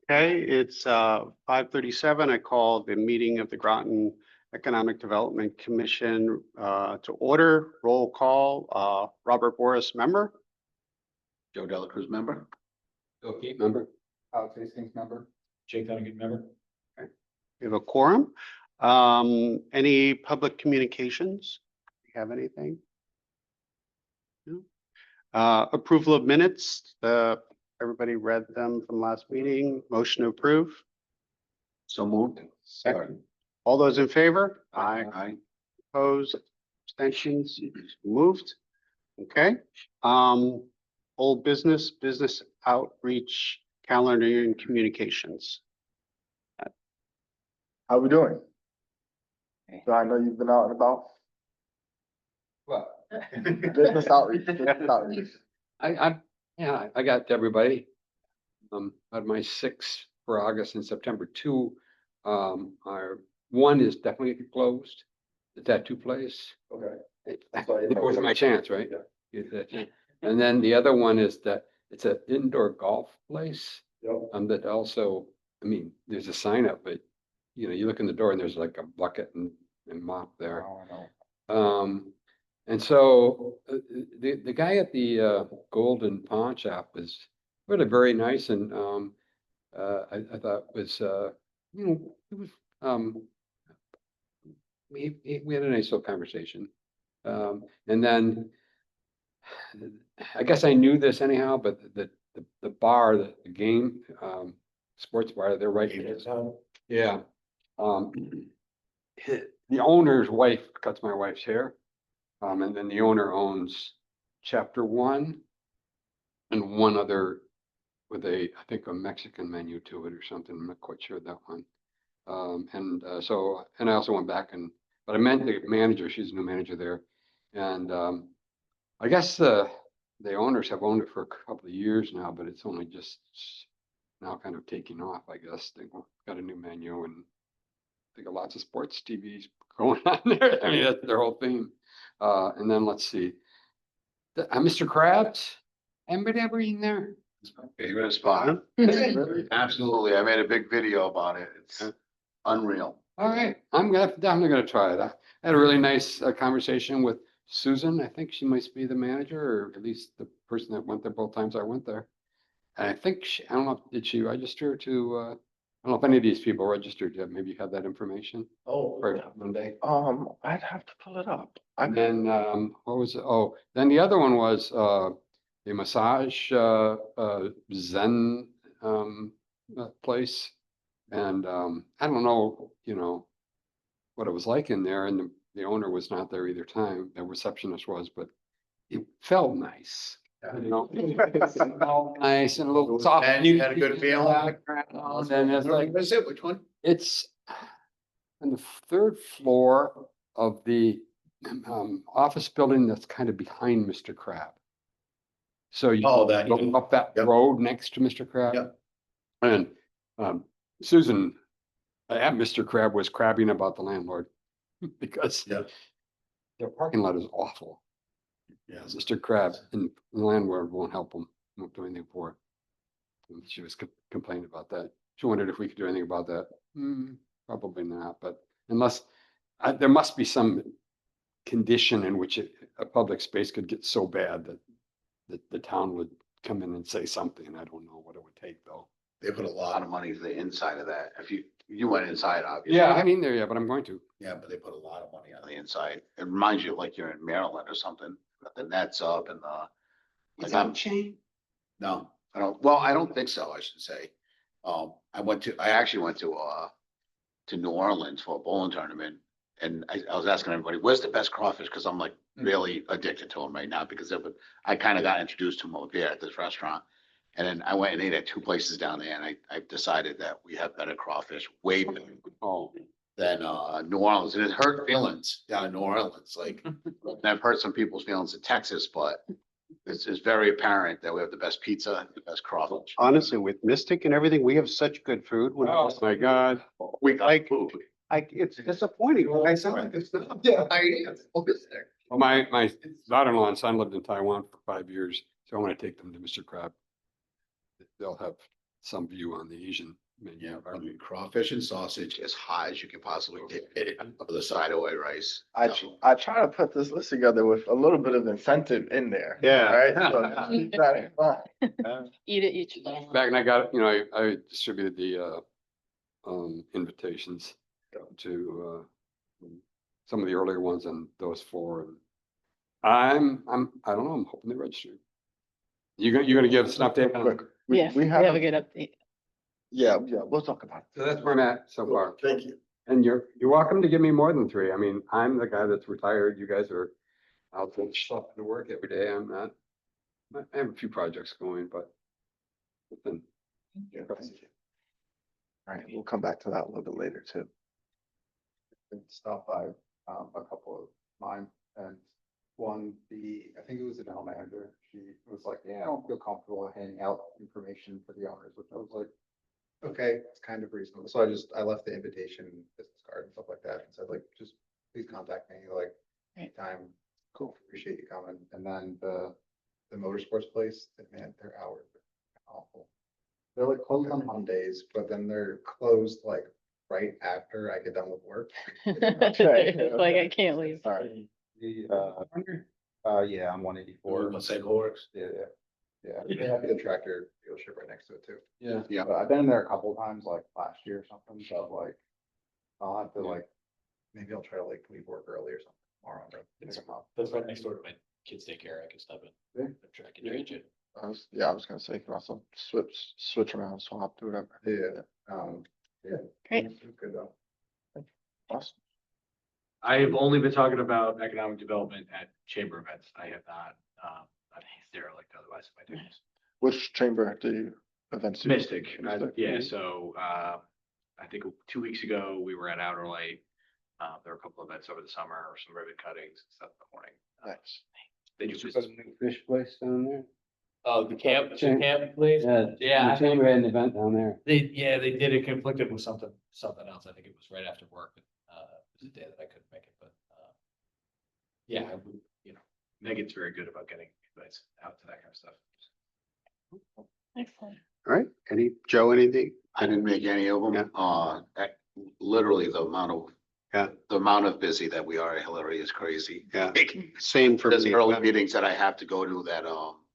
Okay, it's 5:37. I call the meeting of the Groton Economic Development Commission to order. Roll call, Robert Boris, member. Joe Delacruz, member. Okay, member. Alex Hastings, member. Jay Connecticut, member. We have a quorum. Any public communications? Do you have anything? No? Approval of minutes. Everybody read them from last meeting. Motion to approve. So moved. Second. All those in favor? Aye. Opposed, abstentions, moved. Okay. Old business outreach, calendar and communications. How we doing? So I know you've been out and about. Well, Business outreach, business outreach. I got everybody. Had my 6 for August and September 2. Our one is definitely closed, the tattoo place. Okay. It was my chance, right? Get that chance. And then the other one is that it's an indoor golf place. Yep. That also, I mean, there's a sign up, but you look in the door and there's like a bucket and mop there. Oh, I know. And so the guy at the Golden Pawn Shop was really very nice, and I thought was it was we had a nice little conversation, and then I guess I knew this anyhow, but the bar, the game sports bar, they're right here. Yeah. The owner's wife cuts my wife's hair. And then the owner owns chapter 1 and one other with I think a Mexican menu to it or something. I'm not quite sure that one. And I also went back but I met the manager. She's a new manager there. And I guess the owners have owned it for a couple of years now, but it's only just now kind of taking off, I guess. They got a new menu and they got lots of sports TVs going on there. I mean, that's their whole theme. And then let's see, Mr. Krabs, anybody ever eaten there? Favorite spot. Absolutely. I made a big video about it. It's unreal. All right, I'm definitely gonna try it. I had a really nice conversation with Susan. I think she might be the manager, or at least the person that went there both times I went there. And I think I don't know, did she register to, I don't know if any of these people registered yet. Maybe you have that information Oh, for Monday. I'd have to pull it up. And then, what was it? Oh, then the other one was, the massage, Zen, place. And, I don't know, what it was like in there, and the owner was not there either time, the receptionist was, but it felt nice. It felt nice and a little soft. And you had a good feeling? background, And it's like, What is it? Which one? it's on the 3rd floor of the office building that's kind of behind Mr. Crab. So you Oh, that, go up that Yep. road next to Mr. Crab. Yep. And Susan at Mr. Crab was crabbing about the landlord because Yep. their parking lot is awful. Yeah. Mr. Crab and the landlord won't help him, won't do anything for it. And she was complaining about that. She wondered if we could do anything about that. Probably not, but unless there must be some condition in which a public space could get so bad that the town would come in and say something. I don't know what it would take though. They put a lot of money to the inside of that. If you went inside, obviously. Yeah, I mean, there, yeah, but I'm going to. Yeah, but they put a lot of money on the inside. It reminds you like you're in Maryland or something. Got the nets up and Is that a chain? No, I don't. Well, I don't think so. I should say. I actually went to New Orleans for a bowling tournament, and I was asking everybody, "Where's the best crawfish?" Because I'm like really addicted to them right now because I kind of got introduced to them over there at this restaurant, and then I went and ate at 2 places down there, and I decided that we have better crawfish, way better than New Orleans, and it hurt feelings down in New Orleans. Like, and I've hurt some people's feelings in Texas, but it's very apparent that we have the best pizza, the best crawfish. Honestly, with Mystic and everything, we have such good food. Oh my God. We got food. It's disappointing when I saw it. Yeah, Well, my daughter-in-law and son lived in Taiwan for 5 years, so I want to take them to Mr. Crab. They'll have some view on the Asian menu. Yeah, I mean, crawfish and sausage as high as you can possibly get it for the side of white rice. I try to put this list together with a little bit of incentive in there. Yeah. All right, so keep that in mind. Eat it each day. Back and I got, I distributed the invitations to some of the earlier ones and those four. And I don't know, I'm hoping they register. You're gonna give us an update on Quick, it? Yes, we have a good update. Yeah, we'll talk about it. So that's where I'm at so far. Thank you. And you're welcome to give me more than three. I mean, I'm the guy that's retired. You guys are out there to work every day. I'm not. I have a few projects going, but nothing. Yeah, thank you. All right, we'll come back to that a little bit later too. Stop by a couple of mine and one, I think it was the general manager, she was like, yeah, I don't feel comfortable handing out information for the owners, which I was like, okay, it's kind of reasonable. So I left the invitation, business card and stuff like that and said like, just please contact me like Right. anytime. Cool. Appreciate you coming. And then the motorsports place, man, their hours are awful. They're like closed on Mondays, but then they're closed like right after I get done with work. It's like, I can't leave. All right. Yeah, I'm 184. Let's say horse. Yeah. They have the tractor dealership right next to it too. Yeah. Yeah. But I've been in there a couple of times, like last year or something, so like, I'll have to like, maybe I'll try to like leave work early or something tomorrow. but pick 'em up. That's right next door to my kids' daycare. I can stop in. Yeah. I can change it. I was gonna say, you can also switch around, swap, do whatever. Yeah. Great. It's good though. Awesome. I have only been talking about economic development at chamber events. I have not, I'm derelict otherwise if I do. Which chamber do you events? do you- Mystic, Mystic? yeah, so, I think 2 weeks ago, we were at Outer Light. There were a couple of events over the summer, some ribbon cuttings and stuff in the morning. Nice. They do Just business. a new fish place down there. Oh, the camp place? Yeah. Yeah, The chamber had an event down there. They did it conflicted with something else. I think it was right after work. It was a day that I couldn't make it, but, yeah, I would, Megan's very good about getting invites out to that kind of stuff. Excellent. All right, Joe, anything? I didn't make any of Yeah. them. Literally the Yeah. amount of busy that we are at Hillary is crazy. Yeah. Same for There's me. early meetings that I have to go to that,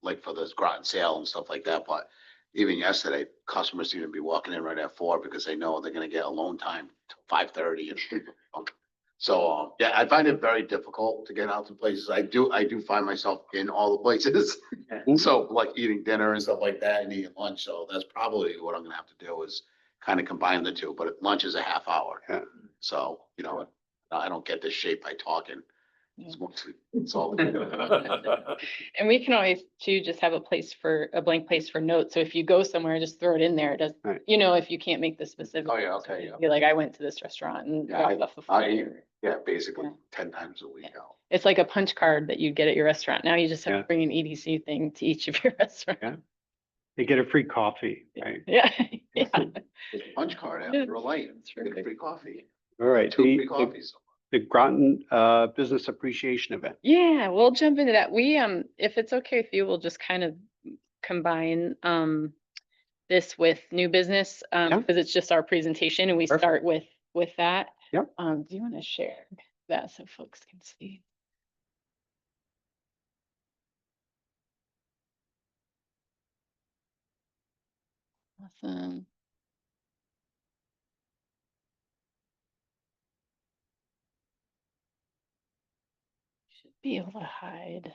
like for this Groton sale and stuff like that, but even yesterday, customers seem to be walking in right at 4 because they know they're gonna get alone time till 5:30 and so, yeah, I find it very difficult to get out to places. I do find myself in all the places. So like eating dinner and stuff like that and eating lunch. So that's probably what I'm gonna have to do is kind of combine the two, but lunch is a half hour. Yeah. So, I don't get this shape by talking. It's mostly, it's all. And we can always too, just have a blank place for notes. So if you go somewhere, just throw it in there. It does, Right. if you can't make the specific. Oh, yeah, okay, yeah. Be like, I went to this restaurant and Yeah, dropped off a I flyer. Yeah, basically Yeah. 10 times a week now. It's like a punch card that you get at your restaurant. Now you just have Yeah. to bring an EDC thing to each of your restaurants. Yeah. You get a free coffee, right? Yeah. Yeah. It's a punch card after a light. That's You get a perfect. free coffee. All right, 2 the, free coffees. the Groton, Business Appreciation Event. Yeah, we'll jump into that. We, if it's okay with you, we'll just kind of combine, this with new business, Yeah. because it's just our presentation and we Perfect. start with that. Yep. Do you want to share that so folks can see? Awesome. Should be able to hide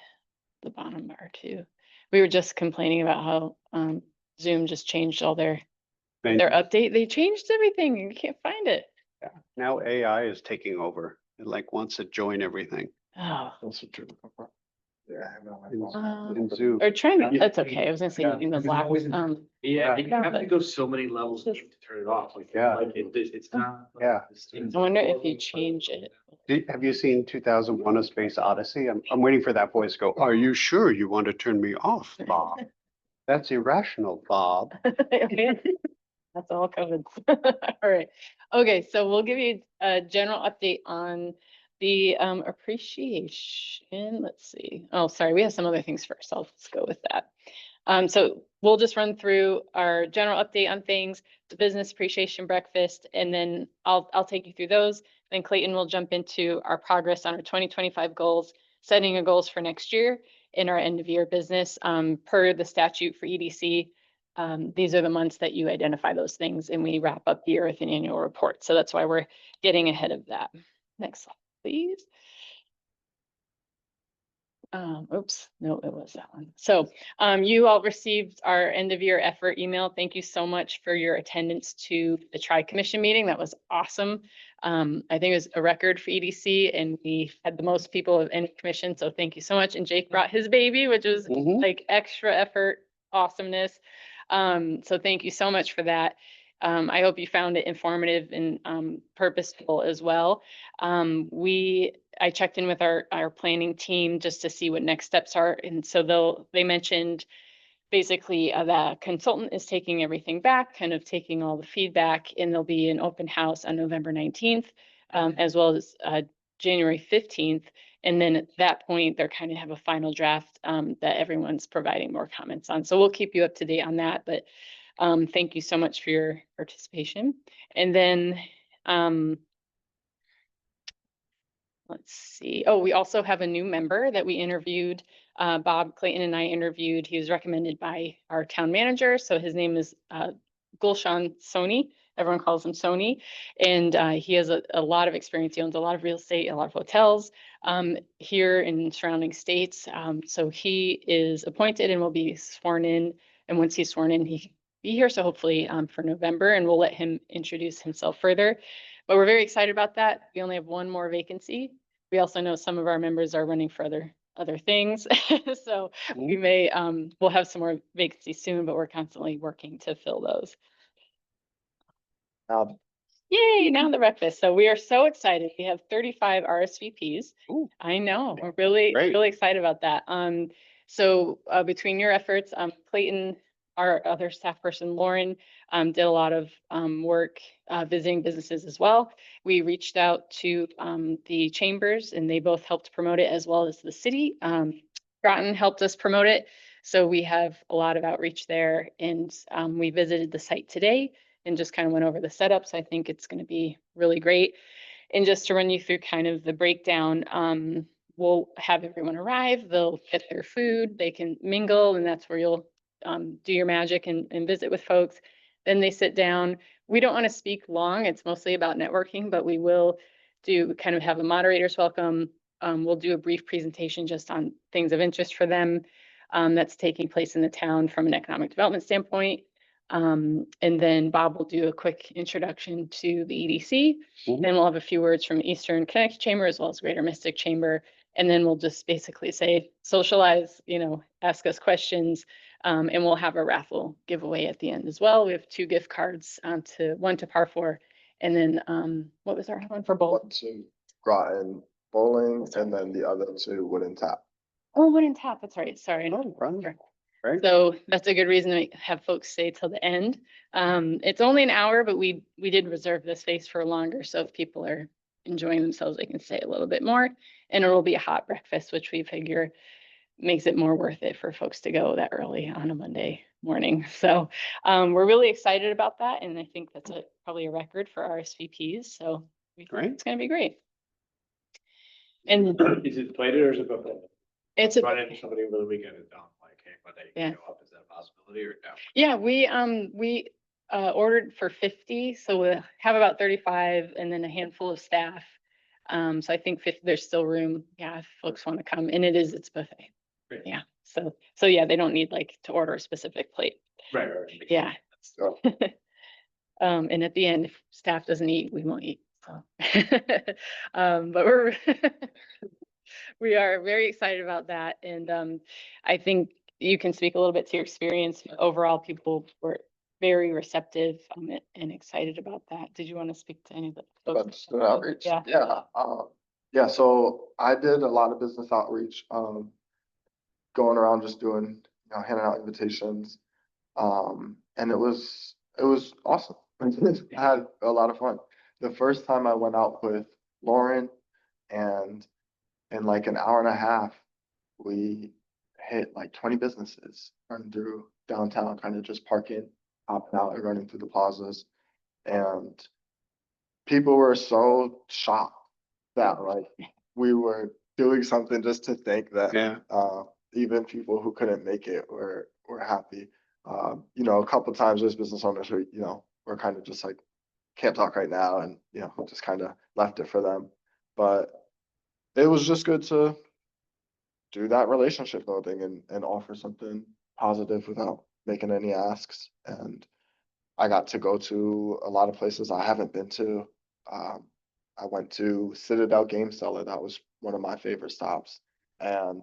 the bottom bar too. We were just complaining about how Zoom just changed all their update. They changed everything. You can't find it. Yeah. Now AI is taking over. It like wants to join everything Oh, That's what you're looking for. Yeah, I have it on my in phone. in Zoom. or trying to, Yeah. that's okay. I was gonna say Yeah. in the Because black, always- Yeah, you Yeah, have to but- go so many levels to turn it off. Like, Yeah. it's not. Yeah. I wonder if you change it. Have you seen 2001: A Space Odyssey? I'm waiting for that voice to go, are you sure you want to turn me off, Bob? That's irrational, Bob. That's all covered. All right. Okay, so we'll give you a general update on the appreciation. Let's see. Oh, sorry, we have some other things first. Let's go with that. So we'll just run through our general update on things, the business appreciation breakfast, and then I'll take you through those. Then Clayton will jump into our progress on our 2025 goals, setting our goals for next year in our end of year business. Per the statute for EDC, these are the months that you identify those things, and we wrap up the year with an annual report. So that's why we're getting ahead of that. Next slide, please. Oops, no, it was that one. So you all received our end of year effort email. Thank you so much for your attendance to the Tri-Commission meeting. That was awesome. I think it was a record for EDC, and we had the most people of any commission. So thank you so much. And Jake brought his baby, which was Mhm. like extra effort, awesomeness. So thank you so much for that. I hope you found it informative and purposeful as well. I checked in with our planning team just to see what next steps are. And so they mentioned basically the consultant is taking everything back, kind of taking all the feedback, and there'll be an open house on November 19th, as well as January 15th. And then at that point, they're kind of have a final draft that everyone's providing more comments on. So we'll keep you up to date on that. But thank you so much for your participation. And then let's see. Oh, we also have a new member that we interviewed. Bob Clayton and I interviewed. He was recommended by our town manager. So his name is Gulshan Soni. Everyone calls him Soni. And he has a lot of experience. He owns a lot of real estate, a lot of hotels here in surrounding states. So he is appointed and will be sworn in. And once he's sworn in, he can be here. So hopefully for November, and we'll let him introduce himself further. But we're very excited about that. We only have one more vacancy. We also know some of our members are running for other things. So we may, we'll have some more vacancies soon, but we're constantly working to fill those. Yay, now the breakfast. So we are so excited. We have 35 RSVPs. Ooh. I know, we're really, Great. really excited about that. So between your efforts, Clayton, our other staff person, Lauren, did a lot of work visiting businesses as well. We reached out to the chambers, and they both helped promote it, as well as the city. Groton helped us promote it. So we have a lot of outreach there, and we visited the site today and just kind of went over the setups. I think it's going to be really great. And just to run you through kind of the breakdown, we'll have everyone arrive, they'll get their food, they can mingle, and that's where you'll do your magic and visit with folks. Then they sit down. We don't want to speak long. It's mostly about networking, but we will do kind of have a moderator's welcome. We'll do a brief presentation just on things of interest for them that's taking place in the town from an economic development standpoint. And then Bob will do a quick introduction to the EDC. Mhm. Then we'll have a few words from Eastern Connecticut Chamber as well as Greater Mystic Chamber. And then we'll just basically say, socialize, ask us questions, and we'll have a raffle giveaway at the end as well. We have 2 gift cards, one to Par 4, and then what was our one for both? One to Groton bowling, and then the other to Wooden Tap. Oh, Wooden Tap, that's right. Sorry. Oh, right. Sure. Right. So that's a good reason to have folks stay till the end. It's only an hour, but we did reserve the space for longer. So if people are enjoying themselves, they can stay a little bit more. And it will be a hot breakfast, which we figure makes it more worth it for folks to go that early on a Monday morning. So we're really excited about that. And I think that's probably a record for RSVPs. So we think Great. it's going to be great. And Is it plated or is it buffet? it's Run into somebody over the weekend and don't like, hey, but they Yeah. can go up, is that a possibility or no? Yeah, we ordered for 50, so we'll have about 35 and then a handful of staff. So I think 50, there's still room, yeah, if folks want to come, and it's buffet. Great. Yeah, so yeah, they don't need like to order a specific plate. Right. Yeah. So And at the end, if staff doesn't eat, we won't eat, so. But we are very excited about that, and I think you can speak a little bit to your experience. Overall, people were very receptive and excited about that. Did you want to speak to any of the about folks? student outreach. Yeah. Yeah, so I did a lot of business outreach, going around just doing, handing out invitations. And it was awesome. I had a lot of fun. The first time I went out with Lauren, and in like an hour and a half, we hit like 20 businesses running through downtown, kind of just parking, hopping out and running through the plazas. And people were so shocked that like we were doing something just to think that Yeah. even people who couldn't make it were happy. You know, a couple times there's business owners who, you know, were kind of just like, can't talk right now, and you know, just kind of left it for them. But it was just good to do that relationship building and offer something positive without making any asks. And I got to go to a lot of places I haven't been to. I went to Citadel Game Cellar. That was one of my favorite stops. And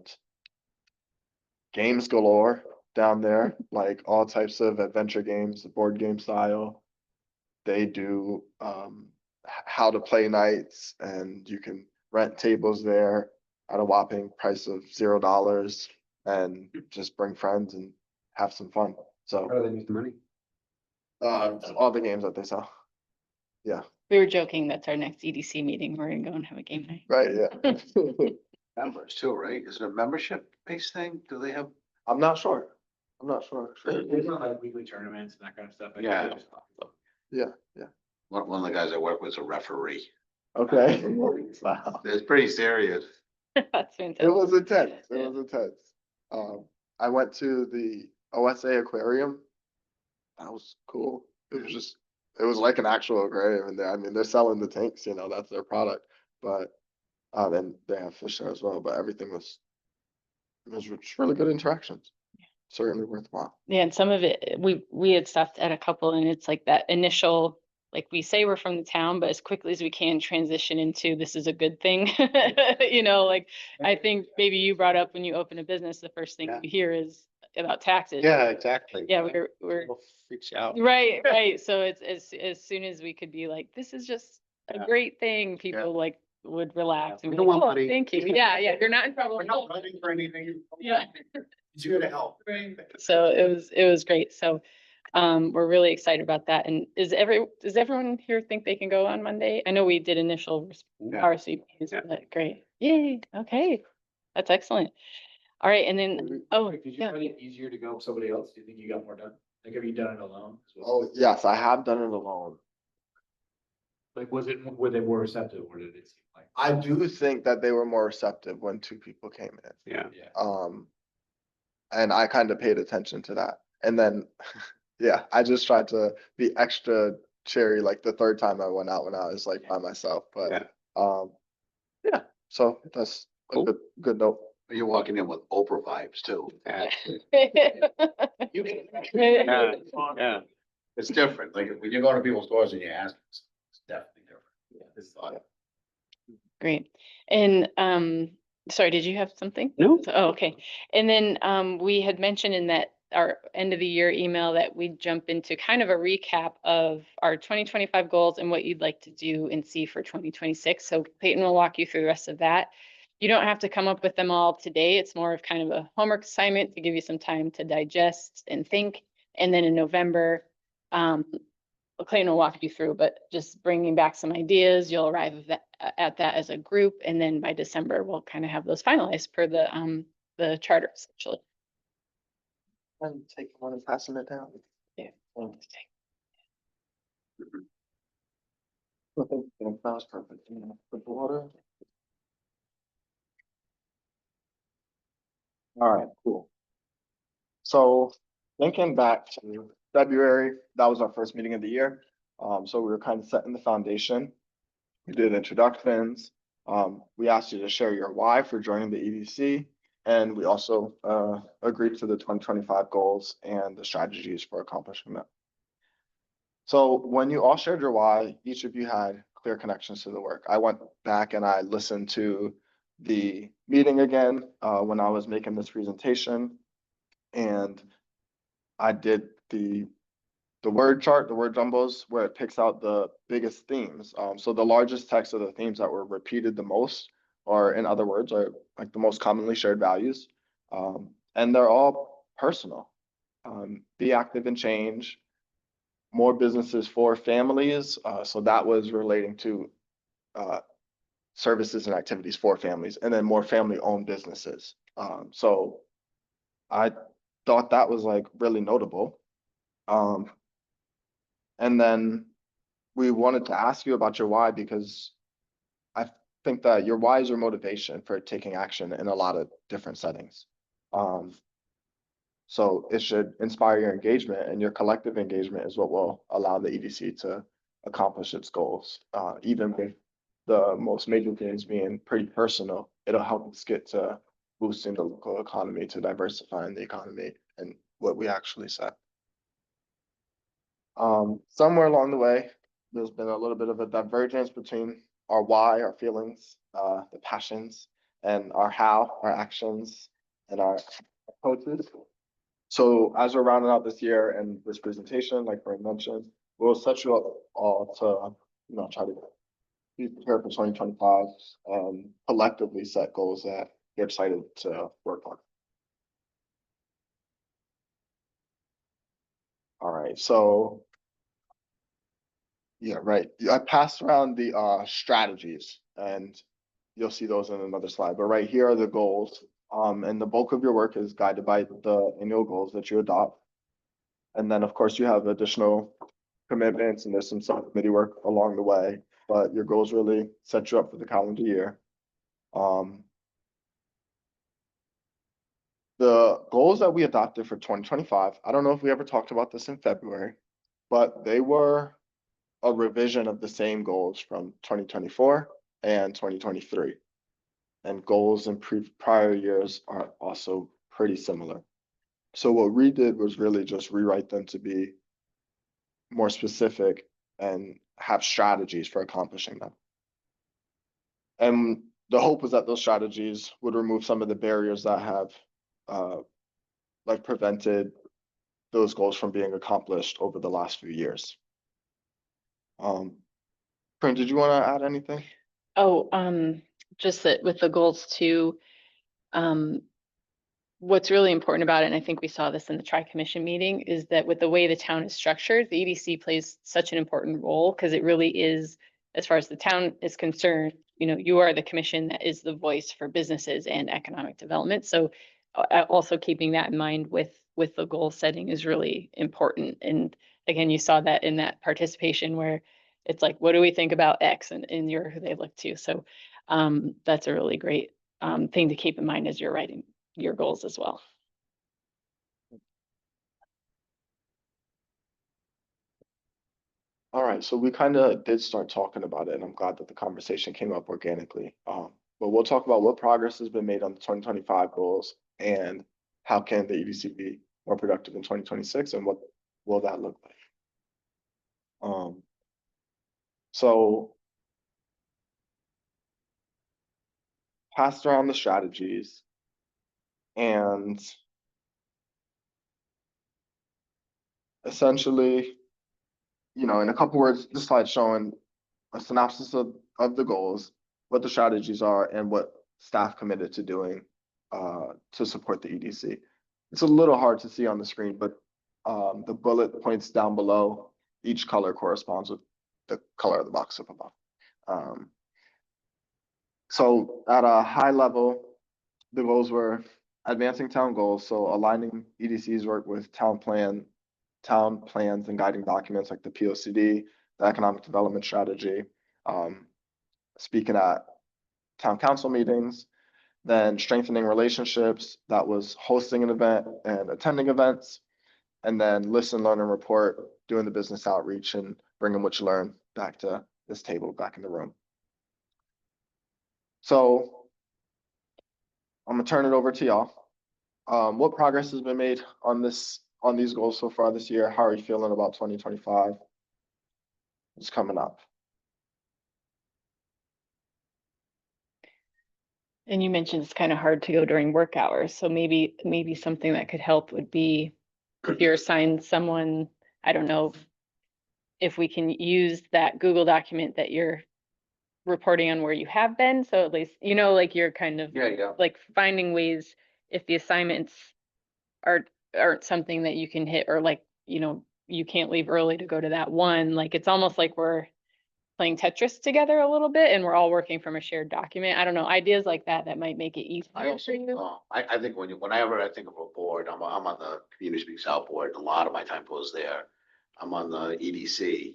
games galore down there, like all types of adventure games, board game style. They do how to play nights, and you can rent tables there at a whopping price of $0 and just bring friends and have some fun. So How do they use the money? all the games that they sell. We were joking, that's our next EDC meeting. We're gonna go and have a game night. Right, yeah. Members too, right? Is it a membership-based thing? Do they have? I'm not sure. I'm not sure. There's not like weekly tournaments and that kind of stuff. Yeah. Yeah. One of the guys I work with is a referee. Okay. Wow. It's pretty serious. That's It fantastic. was intense. It Yeah. was intense. I went to the OSA aquarium. That was cool. It was like an actual aquarium in there. I mean, they're selling the tanks, you know, that's their product. But then they have fish there as well. But everything was just really good interactions. Certainly worthwhile. Yeah, and some of it, we had stopped at a couple and it's like that initial, like we say we're from the town, but as quickly as we can transition into this is a good thing. You know, like I think maybe you brought up when you open a business, the first thing Yeah. you hear is about taxes. Yeah, exactly. Yeah, we're People freaks out. right. So it's as soon as we could be like, this is just a Yeah. great thing, people like would relax and We be don't like, want oh, money." thank you. Yeah, you're not in trouble. We're not running for anything. Yeah. It's here to help. So it was great. So we're really excited about that. And does everyone here think they can go on Monday? I know we did initial Yeah. RSVPs, Yeah. but great. Yay. Okay. That's excellent. All right. And then, oh, Did you yeah. find it easier to go with somebody else? Do you think you got more done? Like, have you done it alone? as well? Oh, yes, I have done it alone. Like, were they more receptive or did it seem like? I do think that they were more receptive when two people came in. Yeah. Yeah. And I kind of paid attention to that. And then, yeah, I just tried to be extra cherry like the third time I went out when I was like by myself. But Yeah. yeah, so that's a Cool. good note. You're walking in with Oprah vibes too. Yeah. Yeah. Yeah. It's different. Like when you go to people's doors and you ask, it's definitely different. It's Great. And sorry, did you have something? No. Oh, okay. And then we had mentioned in that our end of the year email that we'd jump into kind of a recap of our 2025 goals and what you'd like to do and see for 2026. So Peyton will walk you through the rest of that. You don't have to come up with them all today. It's more of kind of a homework assignment to give you some time to digest and think. And then in November, Clayton will walk you through, but just bringing back some ideas, you'll arrive at that as a group. And then by December, we'll kind of have those finalized per the charter essentially. And take one and passing it down. Yeah. Well, that was perfect. You know, with the water. All right, cool. So thinking back to February, that was our first meeting of the year. So we were kind of setting the foundation. We did introductions. We asked you to share your why for joining the EDC. And we also agreed to the 2025 goals and the strategies for accomplishing them. So when you all shared your why, each of you had clear connections to the work. I went back and I listened to the meeting again when I was making this presentation. And I did the word chart, the word jumbos, where it picks out the biggest themes. So the largest text of the themes that were repeated the most, or in other words, are like the most commonly shared values. And they're all personal. Be active in change, more businesses for families. So that was relating to services and activities for families, and then more family-owned businesses. So I thought that was like really notable. Um, and then we wanted to ask you about your why because I think that your why is your motivation for taking action in a lot of different settings. Um, so it should inspire your engagement, and your collective engagement is what will allow the EDC to accomplish its goals. Even with the most major things being pretty personal, it'll help us get to boosting the local economy, to diversifying the economy and what we actually set. Somewhere along the way, there's been a little bit of a divergence between our why, our feelings, the passions, and our how, our actions, and our approaches. So as we're rounding out this year and this presentation, like Frank mentioned, we'll set you up all to, try to be prepared for 2025 and collectively set goals that you're excited to work on. All right, so yeah, right. I passed around the strategies, and you'll see those in another slide. But right here are the goals. And the bulk of your work is guided by the annual goals that you adopt. And then, of course, you have additional commitments, and there's some subcommittee work along the way. But your goals really set you up for the calendar year. The goals that we adopted for 2025, I don't know if we ever talked about this in February, but they were a revision of the same goals from 2024 and 2023. And goals in prior years are also pretty similar. So what we did was really just rewrite them to be more specific and have strategies for accomplishing them. And the hope was that those strategies would remove some of the barriers that have prevented those goals from being accomplished over the last few years. Corinne, did you want to add anything? Oh, just that with the goals too, what's really important about it, and I think we saw this in the Tri-Commission meeting, is that with the way the town is structured, the EDC plays such an important role because it really is, as far as the town is concerned, you are the commission that is the voice for businesses and economic development. So also keeping that in mind with the goal setting is really important. And again, you saw that in that participation where it's like, what do we think about X, and you're who they look to. So that's a really great thing to keep in mind as you're writing your goals as well. All right, so we kind of did start talking about it, and I'm glad that the conversation came up organically. But we'll talk about what progress has been made on the 2025 goals and how can the EDC be more productive in 2026, and what will that look like. So passed around the strategies, and essentially, in a couple words, the slide showing a synopsis of the goals, what the strategies are, and what staff committed to doing to support the EDC. It's a little hard to see on the screen, but the bullet points down below, each color corresponds with the color of the box up above. So at a high level, the goals were advancing town goals, so aligning EDC's work with town plans and guiding documents like the POCD, the economic development strategy, speaking at town council meetings, then strengthening relationships, that was hosting an event and attending events, and then listen, learn, and report, doing the business outreach and bringing what you learn back to this table, back in the room. So I'm gonna turn it over to y'all. What progress has been made on these goals so far this year? How are you feeling about 2025? It's coming up. And you mentioned it's kind of hard to go during work hours. So maybe something that could help would be if you're assigned someone, I don't know if we can use that Google document that you're reporting on where you have been. So at least, like you're kind of like finding ways if the assignments aren't something that you can hit, or like, you can't leave early to go to that one. Like, it's almost like we're playing Tetris together a little bit and we're all working from a shared document. I don't know, ideas like that, that might make it I easier also, for you. I think whenever I think of a board, I'm on the Community Speak South board, and a lot of my time goes there. I'm on the EDC,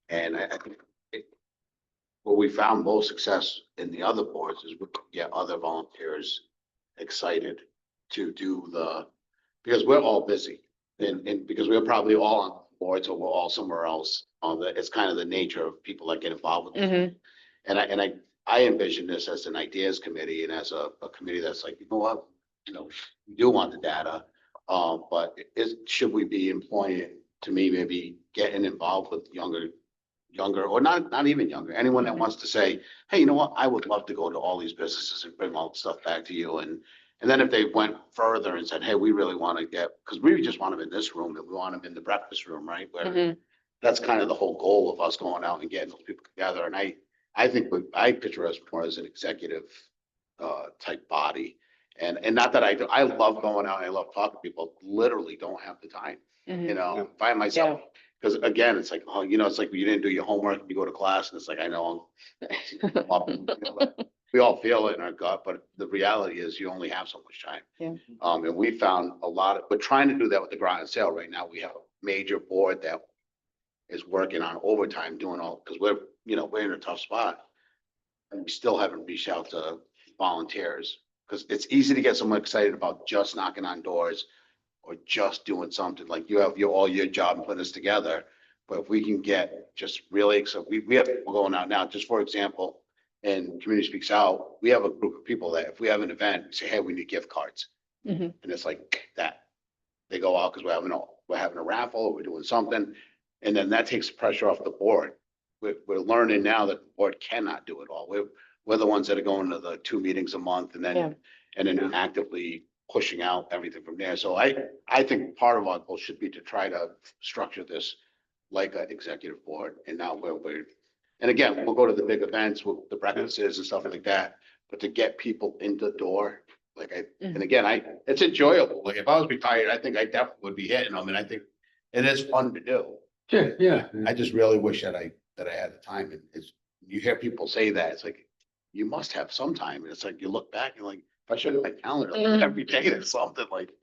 and I think what we found most success in the other boards is we could get other volunteers excited to do because we're all busy, and because we're probably all on boards or we're all somewhere else. It's kind of the nature of people that get involved with this. Mhm. And I envision this as an ideas committee and as a committee that's like, you know what, we do want the data. But should we be employing, to me, maybe getting involved with younger, or not even younger, anyone that wants to say, hey, you know what, I would love to go to all these businesses and bring all the stuff back to you. And then if they went further and said, hey, we really want to because we just want them in this room, and we want them in the breakfast room, right? Where Mhm. that's kind of the whole goal of us going out and getting those people together. And I think I picture us more as an executive type body. And not that I love going out, I love talking to people, literally don't have the time, Mhm. find myself. Because again, it's like, oh, it's like you didn't do your homework, you go to class, and it's like, I know. We all feel it in our gut, but the reality is you only have so much time. Yeah. And we found we're trying to do that with the Groton sale right now. We have a major board that is working on overtime, doing all, because we're in a tough spot. And we still haven't reached out to volunteers, because it's easy to get someone excited about just knocking on doors or just doing something, like you have all your job and putting this together. But if we can get just really, so we have people going out now, just for example, in Community Speaks Out, we have a group of people that if we have an event, we say, hey, we need gift cards. Mhm. And it's like that. They go out because we're having a raffle, or we're doing something. And then that takes the pressure off the board. We're learning now that the board cannot do it all. We're the ones that are going to the 2 meetings a month and Yeah. then actively pushing out everything from there. So I think part of our goal should be to try to structure this like an executive board, and now and again, we'll go to the big events with the breakfasts and stuff like that, but to get people in the door, and again, it's enjoyable. Like if I was retired, I think I definitely would be hitting them, and I think it is fun to do. Sure, yeah. I just really wish that I had the time, and you hear people say that, it's like, you must have some time, and it's like, you look back and like, if I should have my calendar, like, every day there's something like,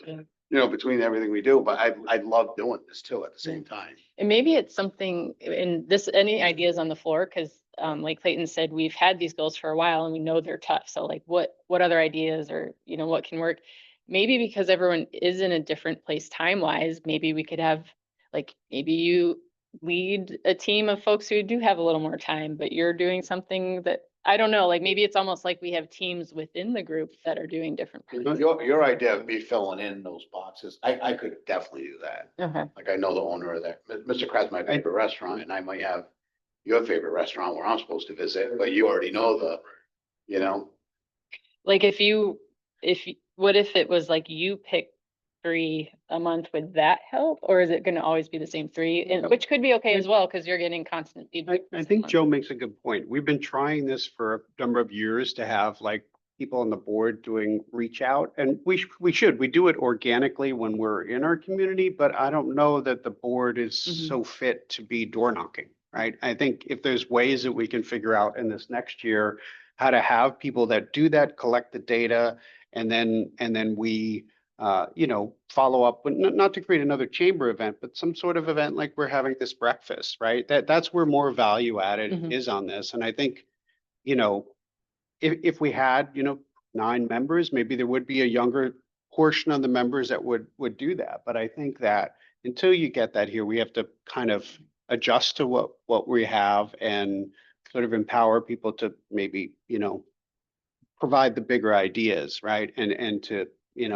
between everything we do, but I love doing this too at the same time. And maybe it's something in this, any ideas on the floor? Cause like Clayton said, we've had these goals for a while and we know they're tough. So like what other ideas, or, what can work? Maybe because everyone is in a different place time-wise, maybe we could have, like, maybe you lead a team of folks who do have a little more time, but you're doing something that, I don't know, like maybe it's almost like we have teams within the group that are doing different. parts. Your idea of me filling in those boxes, I could definitely do that. Okay. Like I know the owner of that, Mr. Kratz, my favorite restaurant, and I might have your favorite restaurant where I'm supposed to visit, but you already know Like what if it was like you pick 3 a month, would that help? Or is it gonna always be the same 3? And which could be okay as well, because you're getting constant feedback. I think Joe makes a good point. We've been trying this for a number of years to have like people on the board doing reach out, and we do it organically when we're in our community, but I don't know that the board is Mhm. so fit to be door knocking, right? I think if there's ways that we can figure out in this next year how to have people that do that, collect the data, and then we follow up, but not to create another chamber event, but some sort of event like we're having this breakfast, right? That's where more value added Mhm. is on this. And I think, if we had, 9 members, maybe there would be a younger portion of the members that would do that. But I think that until you get that here, we have to kind of adjust to what we have and sort of empower people to maybe, provide the bigger ideas, right? And to,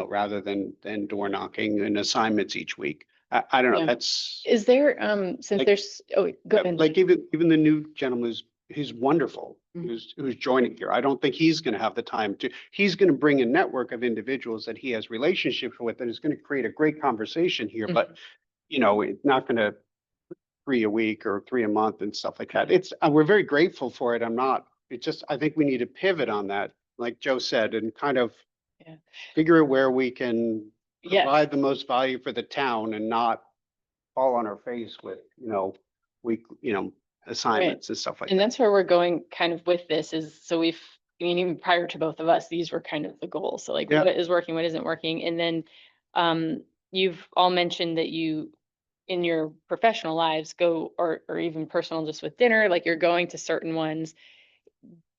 rather than door knocking and assignments each week. I don't know, Yeah. that's. Is there, since Like- there's, go ahead. Like even the new gentleman who's wonderful, Mhm. who's joining here. I don't think he's gonna have the time he's gonna bring a network of individuals that he has relationships with that is gonna create a great conversation here, but it's not gonna 3 a week or 3 a month and stuff like that. We're very grateful for it. I think we need to pivot on that, like Joe said, and kind of Yeah. figure out where we can Yes. provide the most value for the town and not fall on our face with, we, assignments and stuff like And that. that's where we're going kind of with this is, so we've, I mean, even prior to both of us, these were kind of the goals. So like, Yeah. what is working, what isn't working? And then, you've all mentioned that you, in your professional lives, go, or even personal, just with dinner, like you're going to certain ones.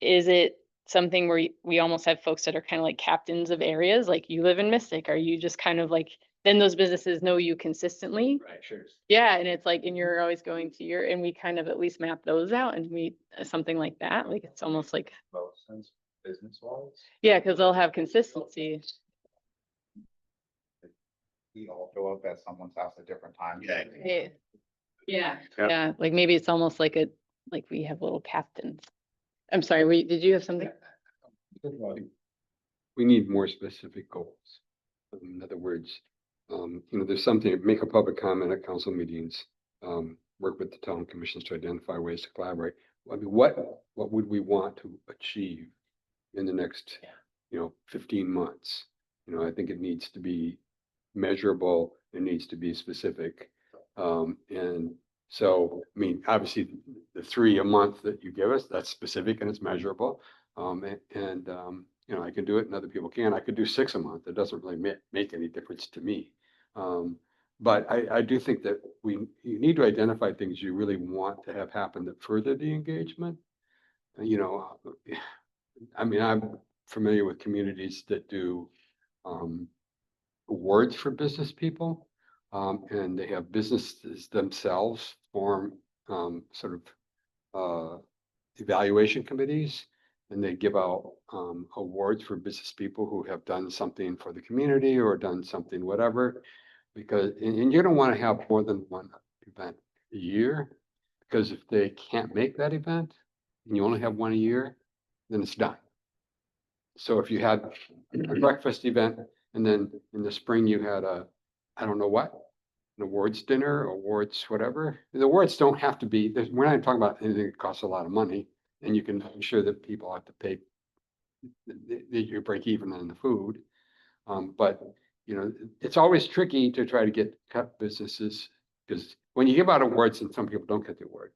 Is it something where we almost have folks that are kind of like captains of areas? Like you live in Mystic, are you just kind of like, then those businesses know you consistently? Right, sure. Yeah, and it's like, and you're always going to your, and we kind of at least map those out and we, something like that, like it's almost like, Both sense business wise. yeah, because they'll have consistency. We all show up at someone's house at different times. Yeah. Yeah. Yep. Yeah, like maybe it's almost like a, like we have little captains. I'm sorry, did you have something? We need more specific goals. In other words, there's something, make a public comment at council meetings, work with the town commissions to identify ways to collaborate. I mean, what would we want to achieve in the next, 15 months? I think it needs to be measurable, it needs to be specific. And so, I mean, obviously, the 3 a month that you give us, that's specific and it's measurable. I can do it and other people can. I could do 6 a month. It doesn't really make any difference to me. But I do think that you need to identify things you really want to have happen that further the engagement. I mean, I'm familiar with communities that do awards for business people. And they have businesses themselves form sort of evaluation committees. And they give out awards for business people who have done something for the community or done something, whatever. Because, and you don't want to have more than one event a year. Because if they can't make that event and you only have one a year, then it's done. So if you had a breakfast event and then in the spring you had I don't know what, an awards dinner, awards, whatever. The awards don't have to be, we're not talking about anything that costs a lot of money. And you can ensure that people have to pay, that you break even on the food. But, it's always tricky to try to get cut businesses because when you give out awards and some people don't get the award.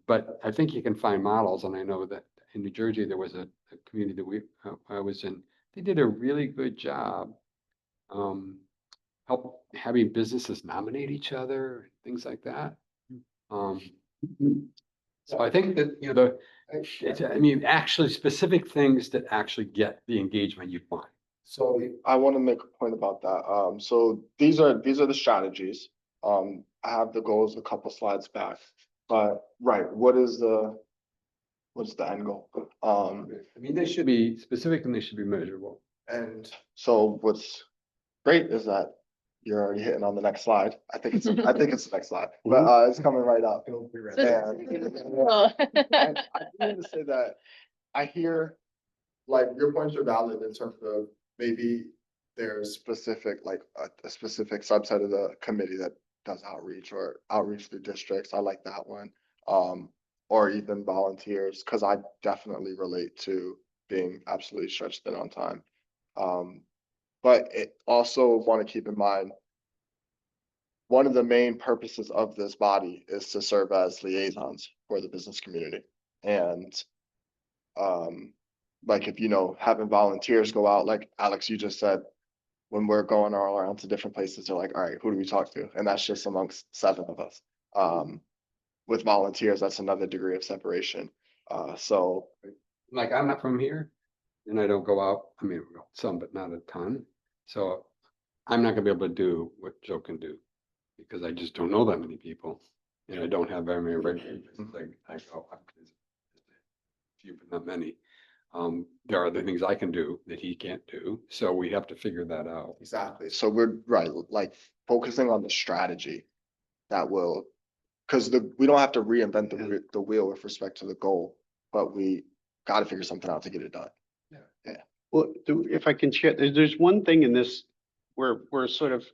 But I think you can find models. And I know that in New Jersey, there was a community that I was in. They did a really good job help having businesses nominate each other, things like that. So I think that, actually specific things that actually get the engagement you want. So I want to make a point about that. So these are the strategies. I have the goals a couple slides back, but right, what's the end goal? They should be specific and they should be measurable. And so what's great is that you're already hitting on the next slide. I think it's the next slide, but it's coming right up. Well, And I do want to say that I hear, like, your points are valid in terms of maybe there's specific, like a specific subset of the committee that does outreach or outreach through districts. I like that one. Or even volunteers, because I definitely relate to being absolutely stretched thin on time. But it also want to keep in mind, one of the main purposes of this body is to serve as liaisons for the business community. And like if, having volunteers go out, like Alex, you just said, when we're going all around to different places, they're like, all right, who do we talk to? And that's just amongst 7 of us. With volunteers, that's another degree of separation. So Like I'm not from here and I don't go out. Some, but not a ton. So I'm not gonna be able to do what Joe can do because I just don't know that many people. And I don't have very many regulars. Like I go, few, but not many. There are other things I can do that he can't do. So we have to figure that out. exactly. So we're right, like focusing on the strategy that will, because we don't have to reinvent the wheel with respect to the goal, but we got to figure something out to get it done. Well, if I can share, there's one thing in this where we're sort of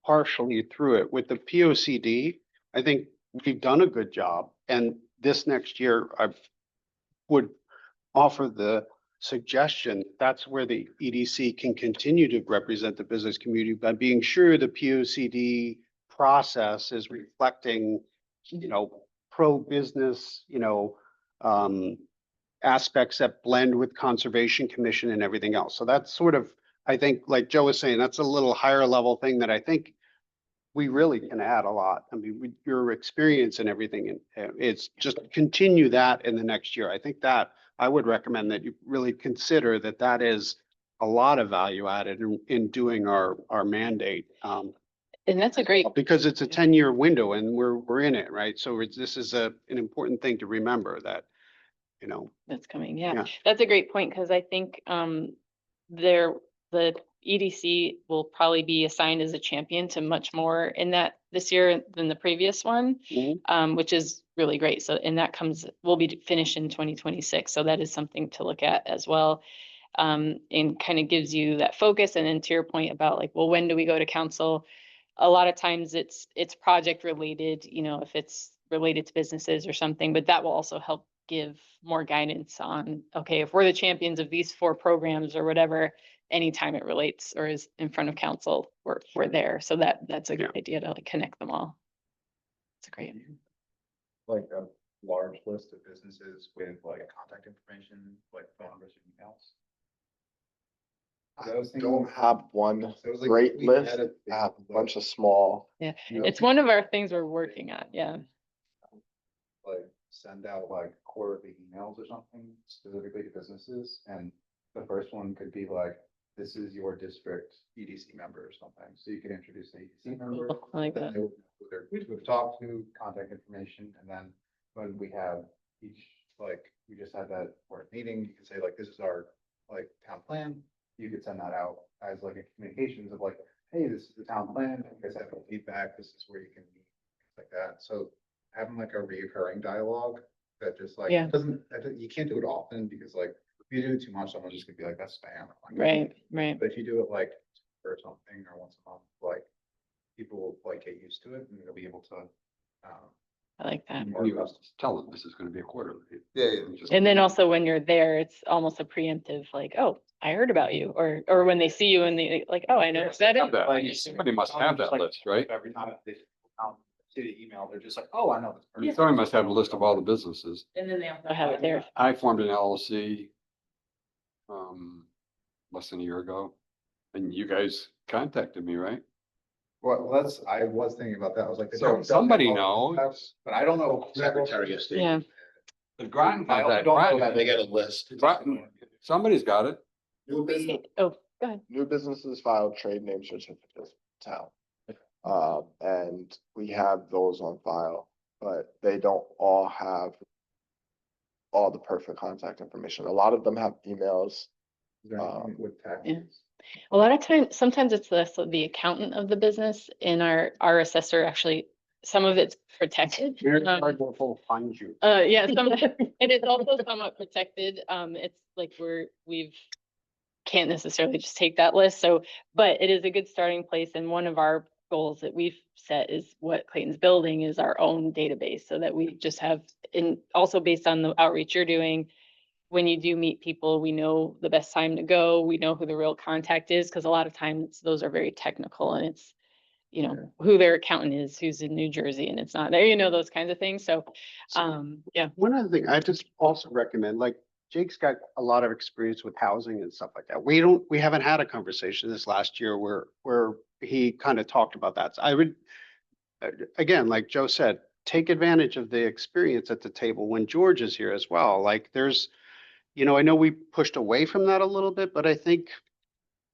partially through it with the POCD. I think we've done a good job. And this next year, I would offer the suggestion that's where the EDC can continue to represent the business community by being sure the POCD process is reflecting, pro-business, aspects that blend with Conservation Commission and everything else. So that's sort of, I think, like Joe was saying, that's a little higher level thing that I think we really can add a lot. I mean, your experience and everything, and it's just continue that in the next year. I think that I would recommend that you really consider that that is a lot of value added in doing our mandate. And that's a great, Because it's a 10-year window and we're in it, right? So this is an important thing to remember that, that's coming, yeah. Yeah. That's a great point, because I think there, the EDC will probably be assigned as a champion to much more in that this year than the previous one, which is really great. So, and that will be finished in 2026. So that is something to look at as well. And kind of gives you that focus. And then to your point about like, well, when do we go to council? A lot of times it's project related, if it's related to businesses or something, but that will also help give more guidance on, okay, if we're the champions of these 4 programs or whatever, anytime it relates or is in front of council, we're there. So that's a good idea to like connect them all. It's great. Like a large list of businesses with like contact information, like phone numbers and emails. I I was thinking- don't have one So it was like great we list. had a I have a big bunch of small. Yeah, You it's know, one of our things we're working on. Yeah. like send out like quarterly emails or something specifically to businesses, and the first one could be like, this is your district EDC member or something, so you could introduce the EDC member. Cool. I like then that. they would know who we've talked to, contact information, and then when we have each, like, we just had that board meeting, you could say like, this is our like town plan. You could send that out as like a communications of like, hey, this is the town plan, you guys have any feedback, this is where you can meet, things like that. So having like a reoccurring dialogue that just like, Yeah. you can't do it often, because like, if you do it too much, someone's just gonna be like, that's spam. I'm like, Right. Right. But if you do it like or something, or once a month, like, people will like get used to it and they'll be able to. I like that. more You trust. tell them this is gonna be a quarterly. Yeah, Just- And then also when you're there, it's almost a preemptive, like, oh, I heard about you, or when they see you and they like, oh, I know that Have is. that. Somebody must have that list, right? Every time they see the email, they're just like, oh, I know this person. Somebody must have a list of all the businesses. And then they also have it there. I formed an LLC less than a year ago, and you guys contacted me, right? Well, I was thinking about that. I was like. So somebody knows. But I don't know. Secretary of State. Yeah. The Groton I has also that. don't know Groton- that They get a list. Groton- Somebody's got it. New business, Oh, go ahead. new businesses filed trade name certificates in town. And we have those on file, but they don't all have all the perfect contact information. A lot of them have emails. With Yeah. taxes. A lot of times, sometimes it's the accountant of the business and our assessor actually, some of it's protected. Very hard to find you. Yeah, it is also somewhat protected. It's like we've can't necessarily just take that list. So, but it is a good starting place. And one of our goals that we've set is what Clayton's building is our own database, so that we just have, and also based on the outreach you're doing, when you do meet people, we know the best time to go. We know who the real contact is, because a lot of times those are very technical, and it's, who their accountant is, who's in New Jersey, and it's not there, those kinds of things. So, yeah. One other thing, I just also recommend, like, Jake's got a lot of experience with housing and stuff like that. We haven't had a conversation this last year where he kind of talked about that. So I would, again, like Joe said, take advantage of the experience at the table when George is here as well. Like there's, I know we pushed away from that a little bit, but I think,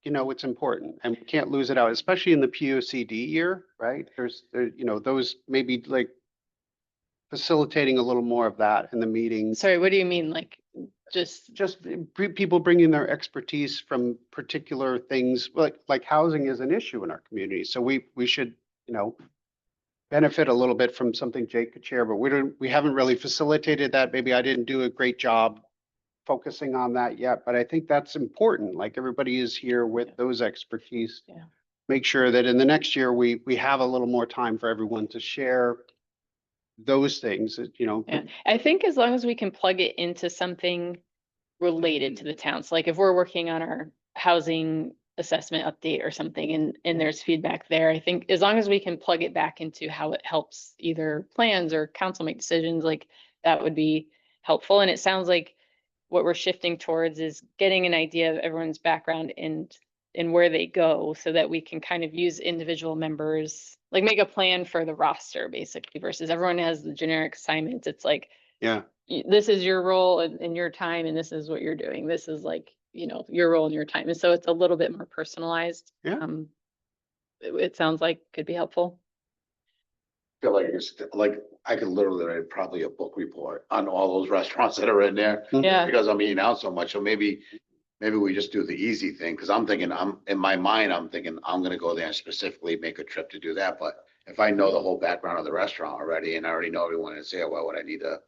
it's important and we can't lose it out, especially in the POCD year, right? There's those maybe like facilitating a little more of that in the meetings. Sorry, what do you mean? Like just People bringing their expertise from particular things, like housing is an issue in our community. So we should, benefit a little bit from something Jake could share, but we haven't really facilitated that. Maybe I didn't do a great job focusing on that yet, but I think that's important. Like everybody is here with those expertise. Yeah. Make sure that in the next year, we have a little more time for everyone to share those things, Yeah, I think as long as we can plug it into something related to the town. So like if we're working on our housing assessment update or something and there's feedback there. I think as long as we can plug it back into how it helps either plans or council make decisions, like that would be helpful. And it sounds like what we're shifting towards is getting an idea of everyone's background and where they go so that we can kind of use individual members, like make a plan for the roster basically versus everyone has the generic assignments. It's like, Yeah, this is your role and your time, and this is what you're doing. This is like, your role and your time. And so it's a little bit more personalized. Yeah. It sounds like could be helpful. Feel like it's like, I could literally write probably a book report on all those restaurants that are in there. Yeah. Because I'm eating out so much, so maybe we just do the easy thing, because I'm thinking, in my mind, I'm thinking, I'm gonna go there and specifically make a trip to do that, but if I know the whole background of the restaurant already, and I already know everyone that's there, why would I need to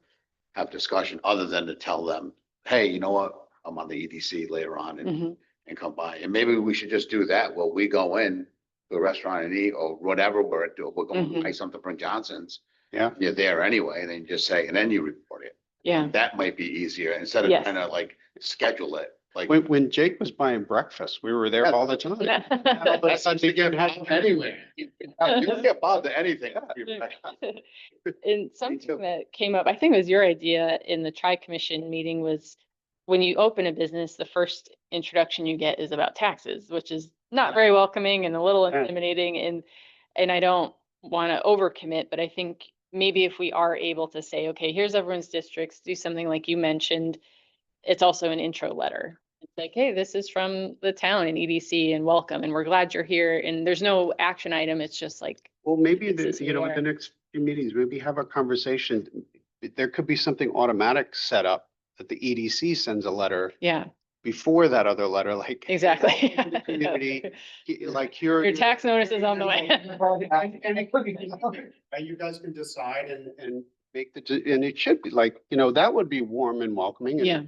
have discussion, other than to tell them, hey, you know what, I'm on the EDC later on Mhm. and come by, and maybe we should just do that, well, we go in to a restaurant and eat, or whatever, we're going to buy something from Johnson's. yeah. You're there anyway, and then you just say, and then you report it. Yeah. That might be easier, instead of Yes. trying to like schedule it, like. When Jake was buying breakfast, we were there all the time. That's something you have anyway. You can get bothered to anything. And something that came up, I think it was your idea in the tri-commission meeting, was when you open a business, the first introduction you get is about taxes, which is not very welcoming and a little Yeah. intimidating. And I don't want to overcommit, but I think maybe if we are able to say, okay, here's everyone's districts, do something like you mentioned, it's also an intro letter. It's like, hey, this is from the town and EDC and welcome, and we're glad you're here. And there's no action item. It's just like, Well, maybe, This is at the where- next few meetings, maybe have a conversation. There could be something automatic set up that the EDC sends a letter yeah, before that other letter, like. exactly. welcome to the community, like here. Your tax notice is on the way. And you guys can decide and make and it should be like, that would be warm and welcoming. And, Yeah,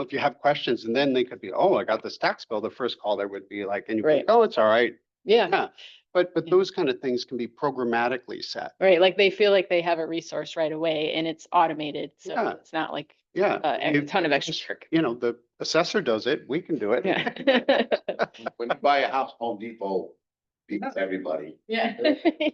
if you have questions, and then they could be, oh, I got this tax bill, the first call there would be like, and you go, Right. oh, it's all right. yeah, Yeah. But Yeah. those kind of things can be programmatically set. right. Like they feel like they have a resource right away and it's automated. So Yeah. it's not like Yeah. a You- ton of extra work. The assessor does it, we can do it. Yeah. When you buy a house, Home Depot beats everybody. Yeah.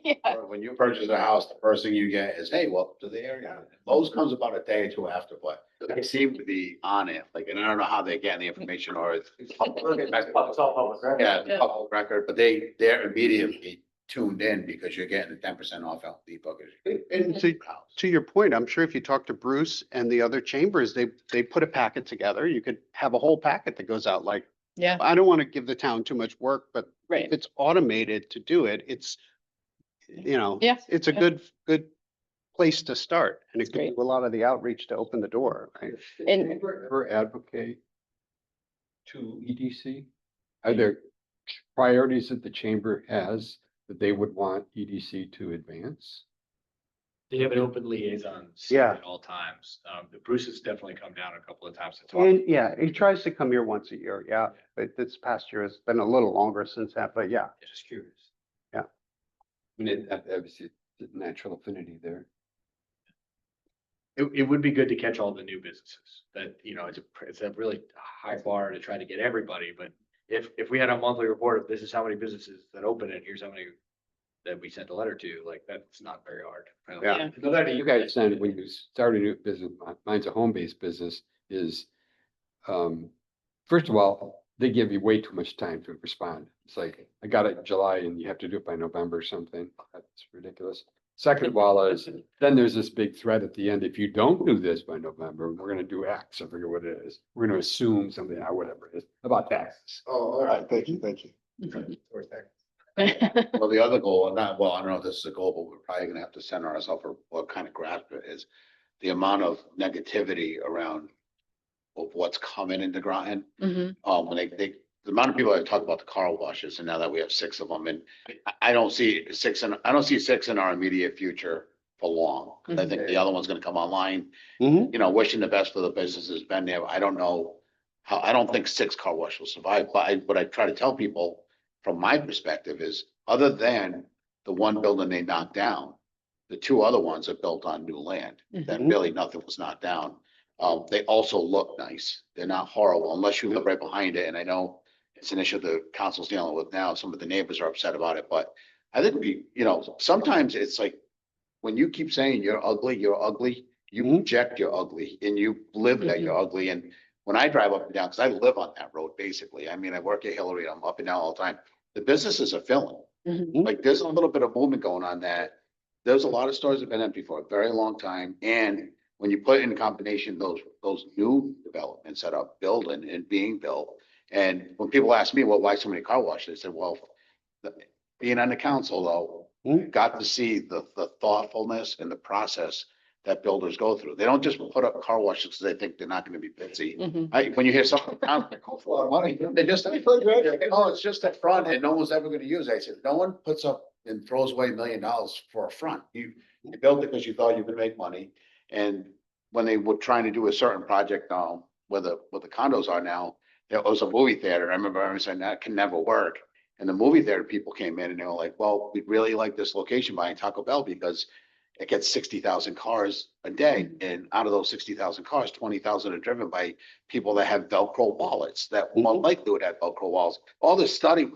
Yeah. Or when you purchase a house, the first thing you get is, hey, welcome to the area. Lowe's comes about a day or two after, but they seem to be on it, like, and I don't know how they're getting the information, or it's. It's all public record. Yeah, the public record, but they're immediately tuned in, because you're getting a 10% off Home Depot. 'Cause And to your point, I'm sure if you talk to Bruce and the other chambers, they put a packet together. You could have a whole packet that goes out like, Yeah, I don't want to give the town too much work, but right. if it's automated to do it, it's, Yeah, it's a yeah. good place to start. And it That's could great. do a lot of the outreach to open the door, right? And- Ever advocate to EDC? Are there priorities that the chamber has that they would want EDC to advance? They have an open liaison seat Yeah. at all times. Bruce has definitely come down a couple of times to talk. And yeah, he tries to come here once a year. Yeah. But this past year has been a little longer since that, but yeah. Just curious. Yeah. I mean, obviously, the natural affinity there. It would be good to catch all the new businesses that, it's a really high bar to try to get everybody, but if we had a monthly report of this is how many businesses that open it, here's how many that we sent a letter to, like, that's not very hard. Yeah. The letter you guys send when you start a new business, mine's a home-based business, is, first of all, they give you way too much time to respond. It's like, I got it in July and you have to do it by November or something. That's ridiculous. Second of all is, then there's this big threat at the end. If you don't do this by November, we're gonna do X. I forget what it is. We're gonna assume something, or whatever it is, about taxes. Oh, all right, thank you. Towards that. Well, the other goal, I don't know if this is a goal, but we're probably gonna have to center ourselves, or what kind of grasp it is, the amount of negativity around of what's coming into Groton. Mhm. When the amount of people that talk about the car washes, and now that we have 6 of them, and I don't see 6 in our immediate future for long. 'Cause I think the other one's gonna come online, Mhm. wishing the best for the businesses been there. I don't know how, I don't think 6 car wash will survive, but what I try to tell people from my perspective is, other than the one building they knocked down, the 2 other ones are built on new land, that Mhm. really nothing was knocked down. They also look nice. They're not horrible unless you live right behind it. And I know it's an issue the council's dealing with now. Some of the neighbors are upset about it, but I think sometimes it's like, when you keep saying you're ugly, you project you're ugly and you live that you're ugly. And when I drive up and down, because I live on that road, basically, I mean, I work at Hillary, I'm up and down all the time. The businesses are filling. Mhm. Like, there's a little bit of movement going on that. There's a lot of stores that have been empty for a very long time. And when you put in combination those new developments that are building and being built, and when people ask me, well, why so many car washes? I said, well, being on the council though, got to see the thoughtfulness and the process that builders go through. They don't just put up car washes because they think they're not going to be busy. Mhm. When you hear something, it costs a lot of money. They just, oh, it's just a front and no one's ever going to use it. I said, no one puts up and throws away $1 million for a front. You built it because you thought you were going to make money. And when they were trying to do a certain project now, where the condos are now, there was a movie theater. I remember everyone saying that can never work. And the movie theater people came in and they were like, well, we'd really like this location buying Taco Bell because it gets 60,000 cars a day. And out of those 60,000 cars, 20,000 are driven by people that have Velcro wallets that more likely would have Velcro wallets. All this study,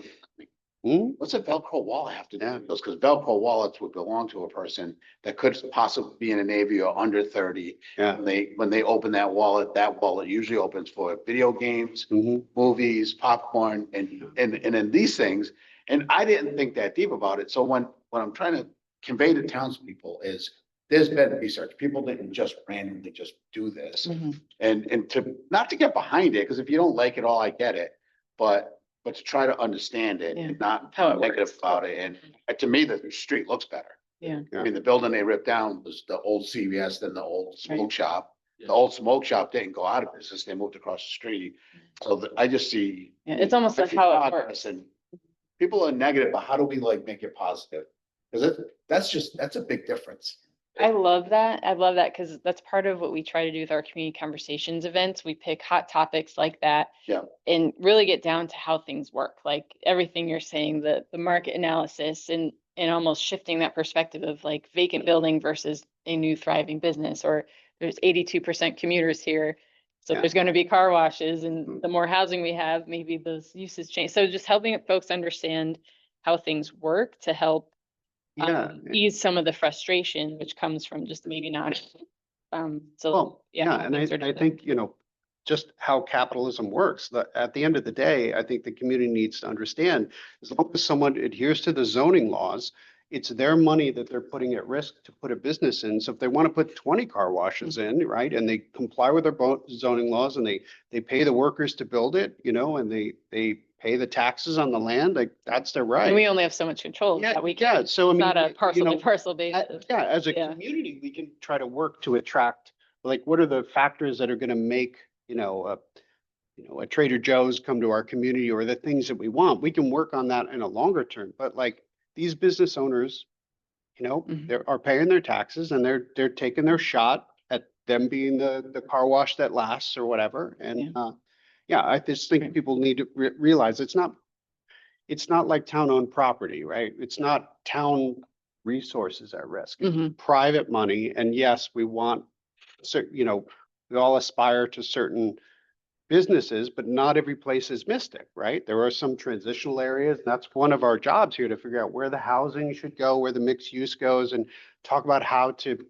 what's a Velcro wallet have to do with this? Because Velcro wallets would belong to a person that could possibly be in the Navy or under 30. Yeah. When they open that wallet usually opens for video games, movies, popcorn, and then these things. And I didn't think that deep about it. So when I'm trying to convey to townspeople is there's been research. People didn't just randomly just do this. Mhm. And to not to get behind it, because if you don't like it all, I get it. But to try to understand it Yeah. and not How it negative works. about it. And to me, the street looks better. Yeah. I mean, the building they ripped down was the old CVS, then the old smoke Right. shop. The old smoke shop didn't go out of business. They moved across the street. So I just see. Yeah, it's almost I like see how it progress works. and people are negative, but how do we like make it positive? Because that's a big difference. I love that. I love that because that's part of what we try to do with our community conversations events. We pick hot topics like that. Yeah. And really get down to how things work, like everything you're saying, the market analysis and almost shifting that perspective of like vacant building versus a new thriving business, or there's 82% commuters here. So Yeah. there's going to be car washes, and the more housing we have, maybe those uses change. So just helping folks understand how things work to help Yeah. ease some of the frustration, which comes from just maybe not. So Well, yeah, yeah, and I think, just how capitalism works. At the end of the day, I think the community needs to understand, as long as someone adheres to the zoning laws, it's their money that they're putting at risk to put a business in. So if they want to put 20 car washes in, right, and they comply with their zoning laws and they pay the workers to build it, and they pay the taxes on the land, like that's their right. and we only have so much control Yeah, that we yeah. can. So I It's mean, not a parcel by parcel basis. yeah, as a Yeah. community, we can try to work to attract, like, what are the factors that are going to make, a Trader Joe's come to our community, or the things that we want. We can work on that in a longer term, but like these business owners, Mhm. they are paying their taxes and they're taking their shot at them being the car wash that lasts or whatever. And yeah, I just think Right. people need to realize it's not like town-owned property, right? It's not town resources at risk. It's Mhm. private money. And yes, we want, we all aspire to certain businesses, but not every place is Mystic, right? There are some transitional areas. And that's one of our jobs here, to figure out where the housing should go, where the mixed use goes, and talk about how to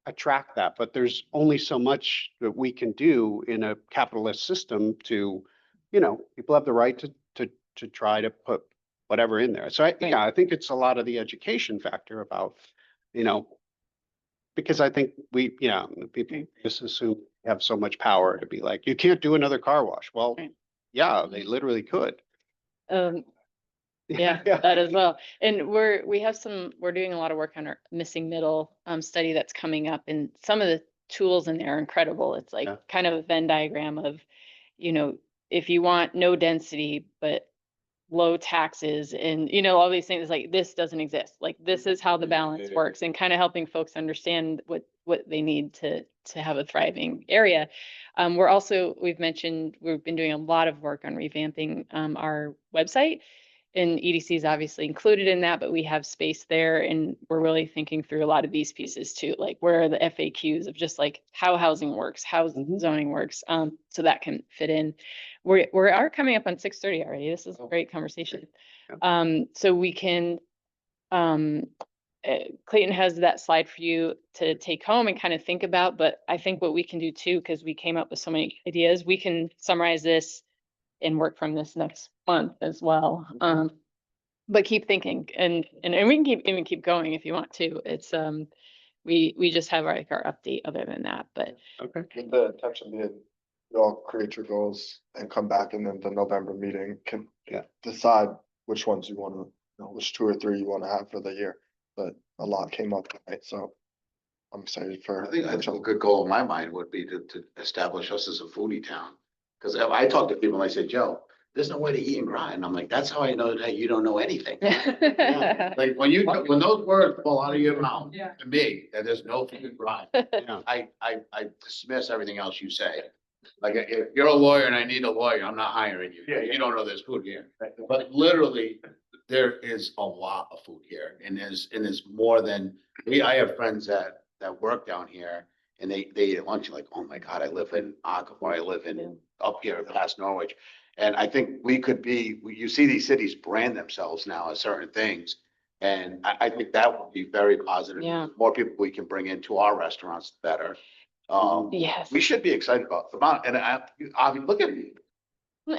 attract that. But there's only so much that we can do in a capitalist system to, people have the right to try to put whatever in there. So I think it's a lot of the education factor about, because I think people just assume they have so much power to be like, you can't do another car wash. Well, Right. yeah, they literally could. Yeah, that as well. And we're doing a lot of work on our missing middle study that's coming up, and some of the tools in there are incredible. It's like Yeah. kind of a Venn diagram of, if you want no density, but low taxes and, all these things, like this doesn't exist. Like this is how the balance works, and kind of helping folks understand what they need to have a thriving area. We've mentioned, we've been doing a lot of work on revamping our website. and EDC is obviously included in that, but we have space there and we're really thinking through a lot of these pieces too, like where are the FAQs of just like how housing works, how zoning works, so that can fit in. We are coming up on 6:30 already. This is a great conversation. So we can, Clayton has that slide for you to take home and kind of think about, but I think what we can do too, because we came up with so many ideas, we can summarize this and work from this next month as well. But keep thinking and we can even keep going if you want to. It's, we just have like our update other than that, but Okay. With the intention being, you all create your goals and come back and then the November meeting can decide which ones you wanna, which 2 or 3 you wanna have for the year. But a lot came up tonight, so I'm excited for. I think a good goal in my mind would be to establish us as a foodie town. Cause I talk to people and I say, Joe, there's no way to eat in Groton. I'm like, that's how I know that you don't know anything. Like when those words fall out of your mouth, to me, that there's no food in Groton. Yeah. I dismiss everything else you say. Like, if you're a lawyer and I need a lawyer, I'm not hiring you. You don't know there's food here. But literally, there is a lot of food here and there's more than, I have friends that work down here and they eat at lunch, like, oh my God, I live in Aqua, I live in up here past Norwich. And I think we could be, you see these cities brand themselves now as certain things. And I think that would be very positive. Yeah. The more people we can bring into our restaurants, the better. Yes. We should be excited about the amount, and I mean, look at me.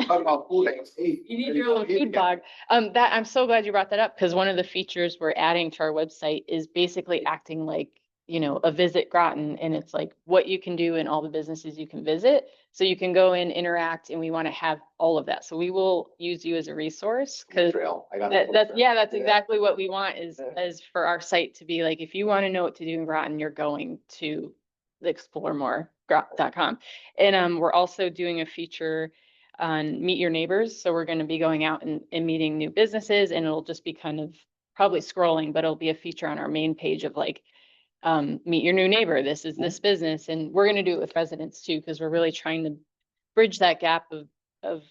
Talk about food. You need your own food blog. That, I'm so glad you brought that up, because one of the features we're adding to our website is basically acting like, a Visit Groton, and it's like what you can do and all the businesses you can visit. So you can go in, interact, and we want to have all of that. So we will use you as a resource, because that's exactly what we want is for our site to be like, if you want to know what to do in Groton, you're going to exploremore.com. And we're also doing a feature on Meet Your Neighbors. So we're going to be going out and meeting new businesses, and it'll just be kind of probably scrolling, but it'll be a feature on our main page of like, meet your new neighbor. This is this business. And we're going to do it with residents too, because we're really trying to bridge that gap of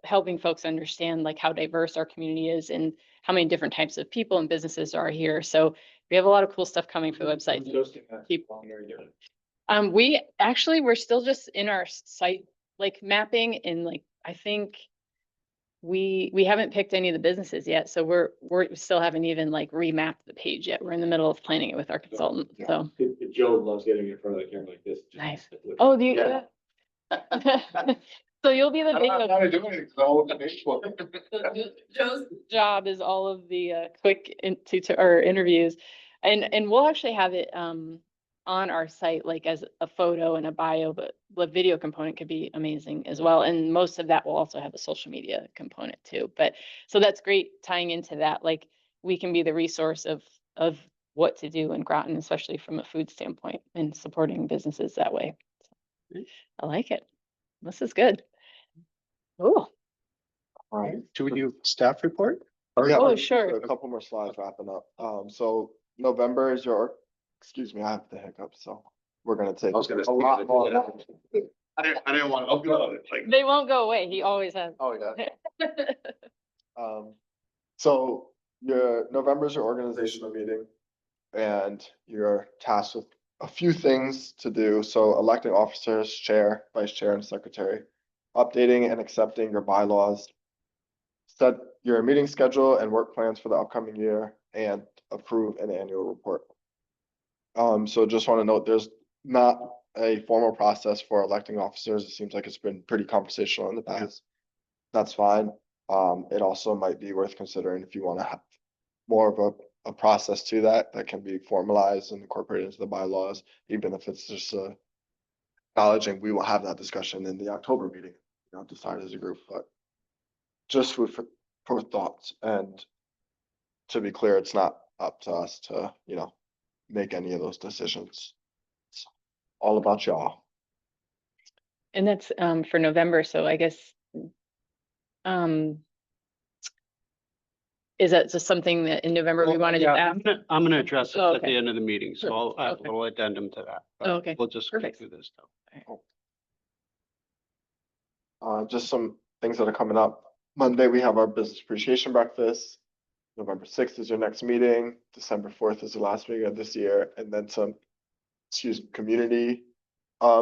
helping folks understand like how diverse our community is and how many different types of people and businesses are here. So we have a lot of cool stuff coming for the website. We're still just in our site, like mapping, and like, I think we haven't picked any of the businesses yet. So we still haven't even like remapped the page yet. We're in the middle of planning it with our consultant. So Joe loves getting in front of the camera like this. nice. Oh, do you? Yeah. So you'll be the I'm not video. gonna do anything, 'cause I'll look at Facebook. Joe's job is all of the quick or interviews, and we'll actually have it on our site like as a photo and a bio, but the video component could be amazing as well. And most of that will also have a social media component too. But so that's great tying into that. Like we can be the resource of what to do in Groton, especially from a food standpoint, and supporting businesses that way. So, I like it. This is good. Oh, All right. Do we do staff report? Yeah, Oh, sure. A couple more slides wrapping up. So November is excuse me, I have the hiccups, so we're gonna take I was gonna a lot more. I didn't want to upload it, like. they won't go away. He always has. Oh, yeah. So your November's your organizational meeting, and you're tasked with a few things to do. So electing officers, chair, vice chair, and secretary, updating and accepting your bylaws, set your meeting schedule and work plans for the upcoming year, and approve an annual report. So just want to note, there's not a formal process for electing officers. It seems like it's been pretty conversational in the past. That's fine. It also might be worth considering if you want to have more of a process to that can be formalized and incorporated into the bylaws, even if it's just acknowledging we will have that discussion in the October meeting, decide as a group, but just for thoughts. And to be clear, it's not up to us to, make any of those decisions. It's all about y'all. And that's for November. So I guess is that just something that in November we want to just ask? I'm gonna address it Oh, at the okay. end of the meeting, so I'll add a Okay. little addendum to that. but Oh, okay. We'll just go Perfect. through this stuff. Just some things that are coming up. Monday, we have our business appreciation breakfast. November 6th is your next meeting. December 4th is the last meeting of this year, and then some, community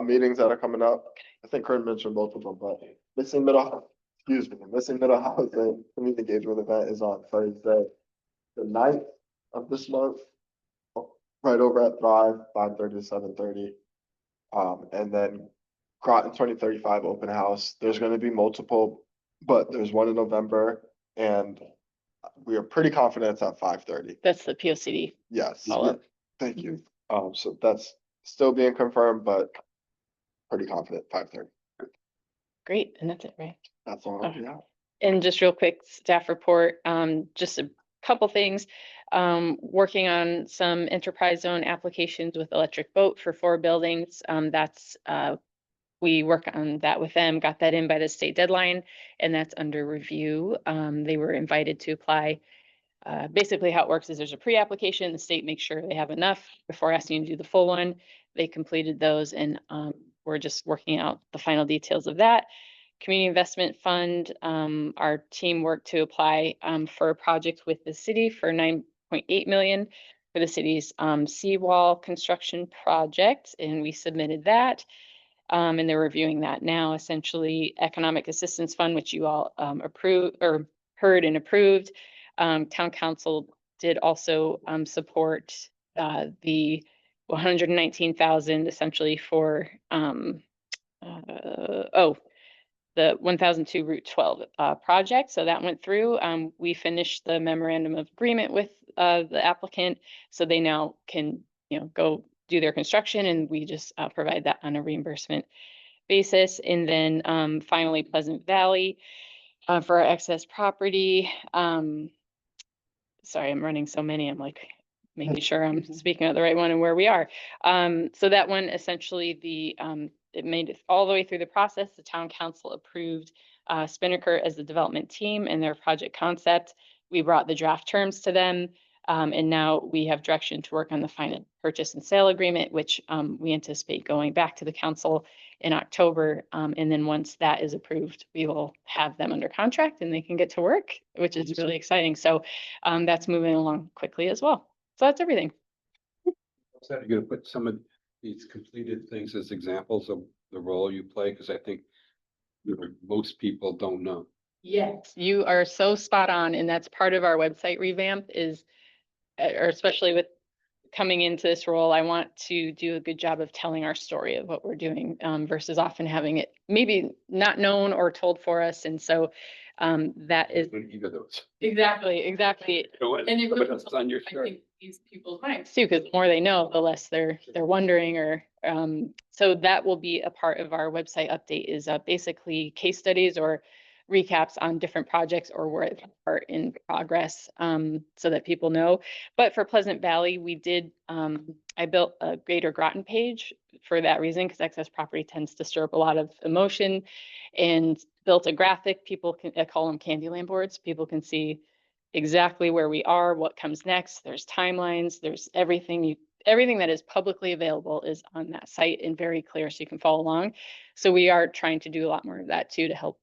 meetings that are coming up. I think Kurt mentioned both of them, but missing middle housing community engagement event is on Thursday, the 9th of this month, right over at Thrive, 5:30 to 7:30. And then Groton 2035 open house. There's going to be multiple, but there's one in November, and we are pretty confident it's at 5:30. That's the P O C D. Yes, Follow-up. thank you. So that's still being confirmed, but pretty confident 5:30. Great, and that's it, right? That's all. Okay. Yeah. And just real quick, staff report, just a couple things. Working on some enterprise zone applications with electric boat for 4 buildings. We work on that with them, got that in by the state deadline, and that's under review. They were invited to apply. Basically how it works is there's a pre-application, the state makes sure they have enough before asking you to do the full one. They completed those, and we're just working out the final details of that. Community Investment Fund, our team worked to apply for a project with the city for 9.8 million for the city's seawall construction project, and we submitted that. And they're reviewing that now. Essentially, Economic Assistance Fund, which you all approved or heard and approved. Town council did also support the 119,000 essentially for the 1002 Route 12 project. So that went through. We finished the memorandum of agreement with the applicant, so they now can, go do their construction, and we just provide that on a reimbursement basis. And then finally, Pleasant Valley for our excess property. Sorry, I'm running so many. I'm like making sure I'm speaking of the right one and where we are. So that one essentially it made it all the way through the process. The town council approved Spinnaker as the development team and their project concept. We brought the draft terms to them. And now we have direction to work on the final purchase and sale agreement, which we anticipate going back to the council in October. And then once that is approved, we will have them under contract and they can get to work, which is really exciting. So that's moving along quickly as well. So that's everything. So you're gonna put some of these completed things as examples of the role you play, because I think most people don't know. Yes, you are so spot on. And that's part of our website revamp is, or especially with coming into this role, I want to do a good job of telling our story of what we're doing versus often having it maybe not known or told for us. And so that is Either those. exactly. And it really It's on your I shirt. think these people's minds too, because the more they know, the less they're wondering or so that will be a part of our website update is basically case studies or recaps on different projects or where they are in progress so that people know. But for Pleasant Valley, we did I built a Greater Groton page for that reason, because excess property tends to stir up a lot of emotion, and built a graphic. People can, I call them Candyland boards. People can see exactly where we are, what comes next. There's timelines, there's everything that is publicly available is on that site and very clear, so you can follow along. So we are trying to do a lot more of that too, to help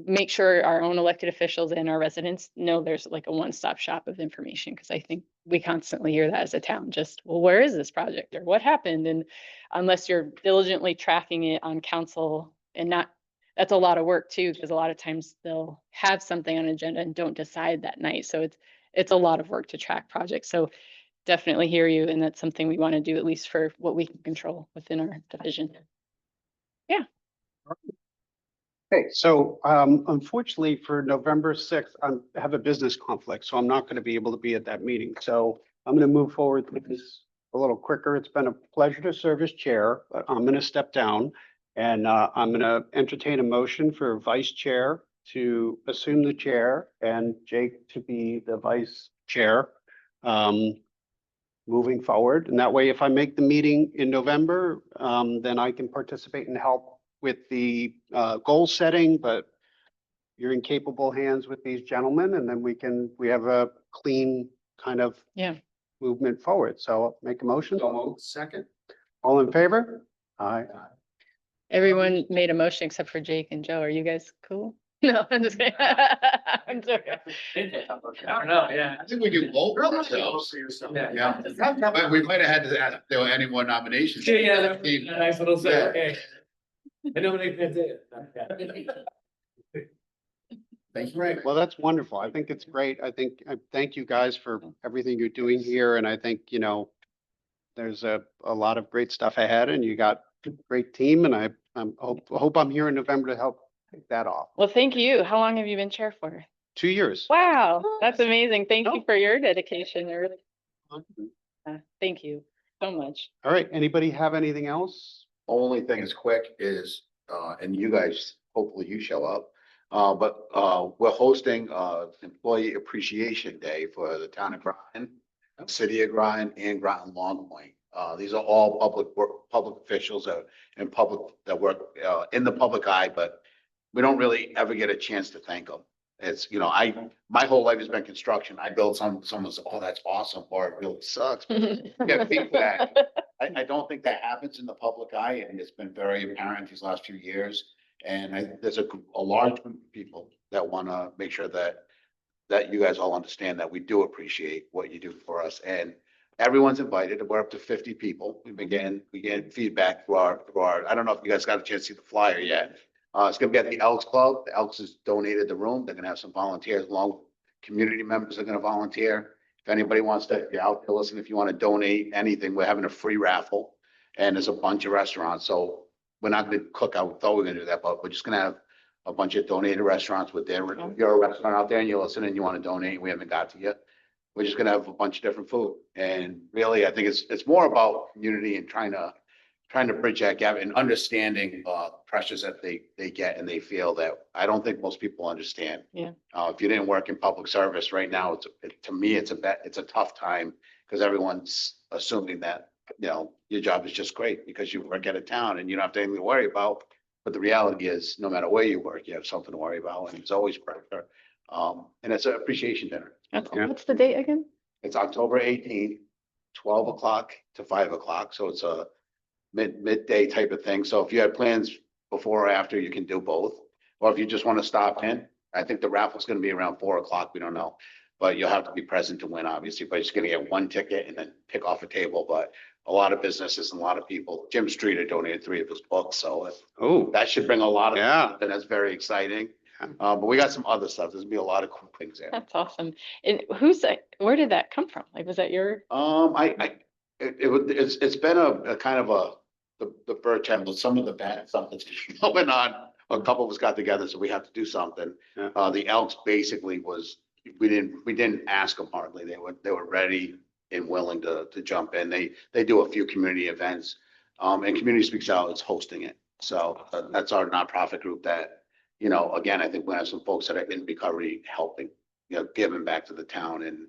make sure our own elected officials and our residents know there's like a one-stop shop of information, because I think we constantly hear that as a town, just, well, where is this project or what happened? And unless you're diligently tracking it on council and not, that's a lot of work too, because a lot of times they'll have something on agenda and don't decide that night. So it's a lot of work to track projects. So definitely hear you. And that's something we want to do, at least for what we can control within our division. Yeah. Okay, so unfortunately for November 6th, I have a business conflict, so I'm not going to be able to be at that meeting. So I'm going to move forward with this a little quicker. It's been a pleasure to serve as chair, but I'm going to step down and I'm going to entertain a motion for vice chair to assume the chair and Jake to be the vice chair moving forward. And that way, if I make the meeting in November, then I can participate and help with the goal setting, but you're in capable hands with these gentlemen, and then we have a clean kind of movement forward. So I'll make a motion. Second. All in favor? Aye. Everyone made a motion except for Jake and Joe. Are you guys cool? No, I'm just kidding. I'm joking. I don't know, yeah. I think we can vote for ourselves. Yeah, but we might have had to ask if there were any more nominations. Yeah, that was a nice little Yeah. say, okay. I know what I can say. Thank you. Well, that's wonderful. I think it's great. I thank you guys for everything you're doing here. And I think, there's a lot of great stuff ahead and you got a great team and I hope I'm here in November to help take that off. Well, thank you. How long have you been chair for? 2 years. Wow, that's amazing. Thank you No. for your dedication. I really, thank you so much. All right. Anybody have anything else? Only thing is quick is, and you guys, hopefully you show up. But we're hosting Employee Appreciation Day for the town of Groton, city of Groton and Groton Long Point. These are all public officials and public that work in the public eye, but we don't really ever get a chance to thank them. It's, my whole life has been construction. I build someone says, oh, that's awesome, or it really sucks. Yeah, feedback. I don't think that happens in the public eye, and it's been very apparent these last few years. And there's a large group of people that want to make sure that you guys all understand that we do appreciate what you do for us. And everyone's invited. We're up to 50 people. We getting feedback through our, I don't know if you guys got a chance to see the flyer yet. It's gonna be at the Elks Club. The Elks has donated the room. They're gonna have some volunteers along with community members are gonna volunteer. If anybody wants to, if you're out there, listen, if you want to donate anything, we're having a free raffle. And there's a bunch of restaurants. So we're not gonna cook. I thought we were gonna do that, but we're just gonna have a bunch of donated restaurants with their, if you're a restaurant out there and you're listening, you want to donate, we haven't got to you. We're just gonna have a bunch of different food. And really, I think it's more about community and trying to bridge that gap and understanding pressures that they get and they feel that I don't think most people understand. Yeah. If you didn't work in public service right now, to me, it's a tough time because everyone's assuming that, your job is just great because you work at a town and you don't have anything to worry about. But the reality is, no matter where you work, you have something to worry about, and it's always pressure. And it's an appreciation dinner. What's the date again? It's October 18th, 12 o'clock to 5 o'clock. So it's a midday type of thing. So if you had plans before or after, you can do both. Or if you just want to stop in, I think the raffle's going to be around 4 o'clock. We don't know. But you'll have to be present to win, obviously. But you're just going to get one ticket and then pick off a table. But a lot of businesses and a lot of people, Jim Streeter donated 3 of his books. So Oh, that should bring a lot of, yeah. and that's very exciting. But we got some other stuff. There's gonna be a lot of cool things there. That's awesome. And where did that come from? Like, was that your? It's been a kind of the bird channel, some of the bad stuff that's going on. A couple of us got together, so we have to do something. Yeah. The Elks basically we didn't ask them hardly. They were ready and willing to jump in. They do a few community events. And Community Speaks Out is hosting it. So that's our nonprofit group that, again, I think we have some folks that are in recovery helping, giving back to the town, and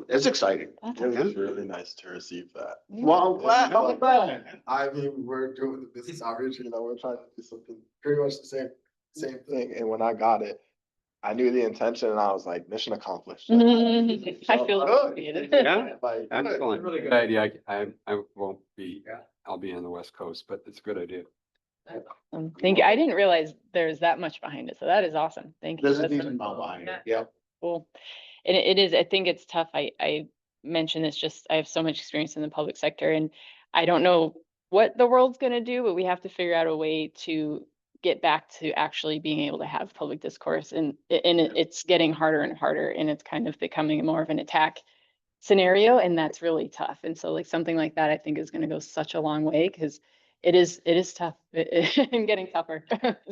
it's exciting. That's It awesome. was really nice to receive that. Well, I'm glad. I mean, we're doing the business outreach, we're trying to do something pretty much the same thing. And when I got it, I knew the intention and I was like, mission accomplished. I feel appreciated. Yeah. Like, Excellent. Really good idea. I won't be, I'll be on the West Coast, but it's a good idea. Thank you. I didn't realize there's that much behind it. So that is awesome. Thank you. There's a That's decent amount behind it. Yeah. cool. And it is, I think it's tough. I mentioned this, just, I have so much experience in the public sector and I don't know what the world's gonna do, but we have to figure out a way to get back to actually being able to have public discourse, and it's getting harder and harder, and it's kind of becoming more of an attack scenario, and that's really tough. And so like something like that, I think is gonna go such a long way, because it is tough and getting tougher.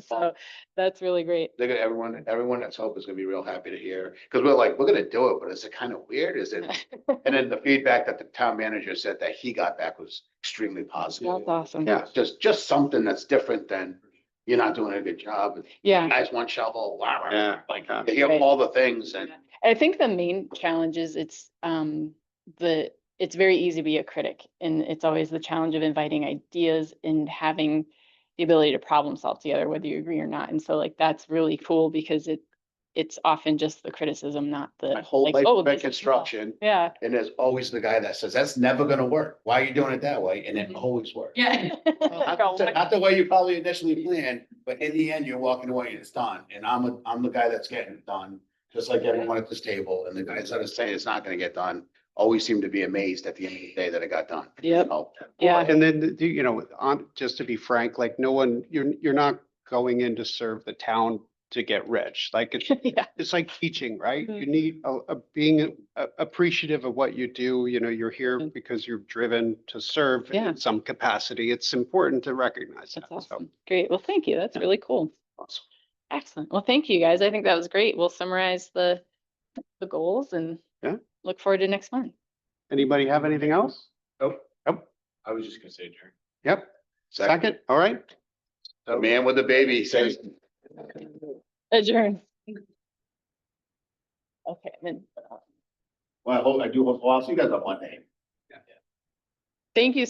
So that's really great. They're gonna, everyone that's hope is gonna be real happy to hear, because we're gonna do it, but is it kind of weird? Is it? And then the feedback that the town manager said that he got back was extremely positive. That's awesome. Yeah, just something that's different than you're not doing a good job. Yeah. Guys want shovel, wow, Yeah. like you hear all the things and. I think the main challenge is it's very easy to be a critic, and it's always the challenge of inviting ideas and having the ability to problem solve together, whether you agree or not. And so like, that's really cool, because it's often just the criticism, not the. My whole like, life oh, has been this is wrong. construction, Yeah. and there's always the guy that says, that's never gonna work. Why are you doing it that way? And it Mhm. always works. Yeah. Not the way you probably initially planned, but in the end, you're walking away and it's done. And I'm the guy that's getting it done, just like everyone at this table. And the guys that are saying it's not gonna get done always seem to be amazed at the end of the day that it got done. Yep. So, Yeah. And then, you know, just to be frank, like no one, you're not going in to serve the town to get rich. Like Yeah. it's like teaching, right? Mhm. You need being appreciative of what you do. You know, you're here Mhm. because you're driven to serve Yeah. in some capacity. It's important to recognize That's that. awesome. Great. Well, thank you. That's Yeah. really cool. Awesome. Excellent. Well, thank you guys. I think that was great. We'll summarize the goals and Yeah. look forward to next month. Anybody have anything else? Nope. Nope. I was just gonna say, Jerry. Yep. Second. All right. the man with the baby says, Adjourn. Okay, then, well, I do hope, well, I'll see you guys on Monday. thank you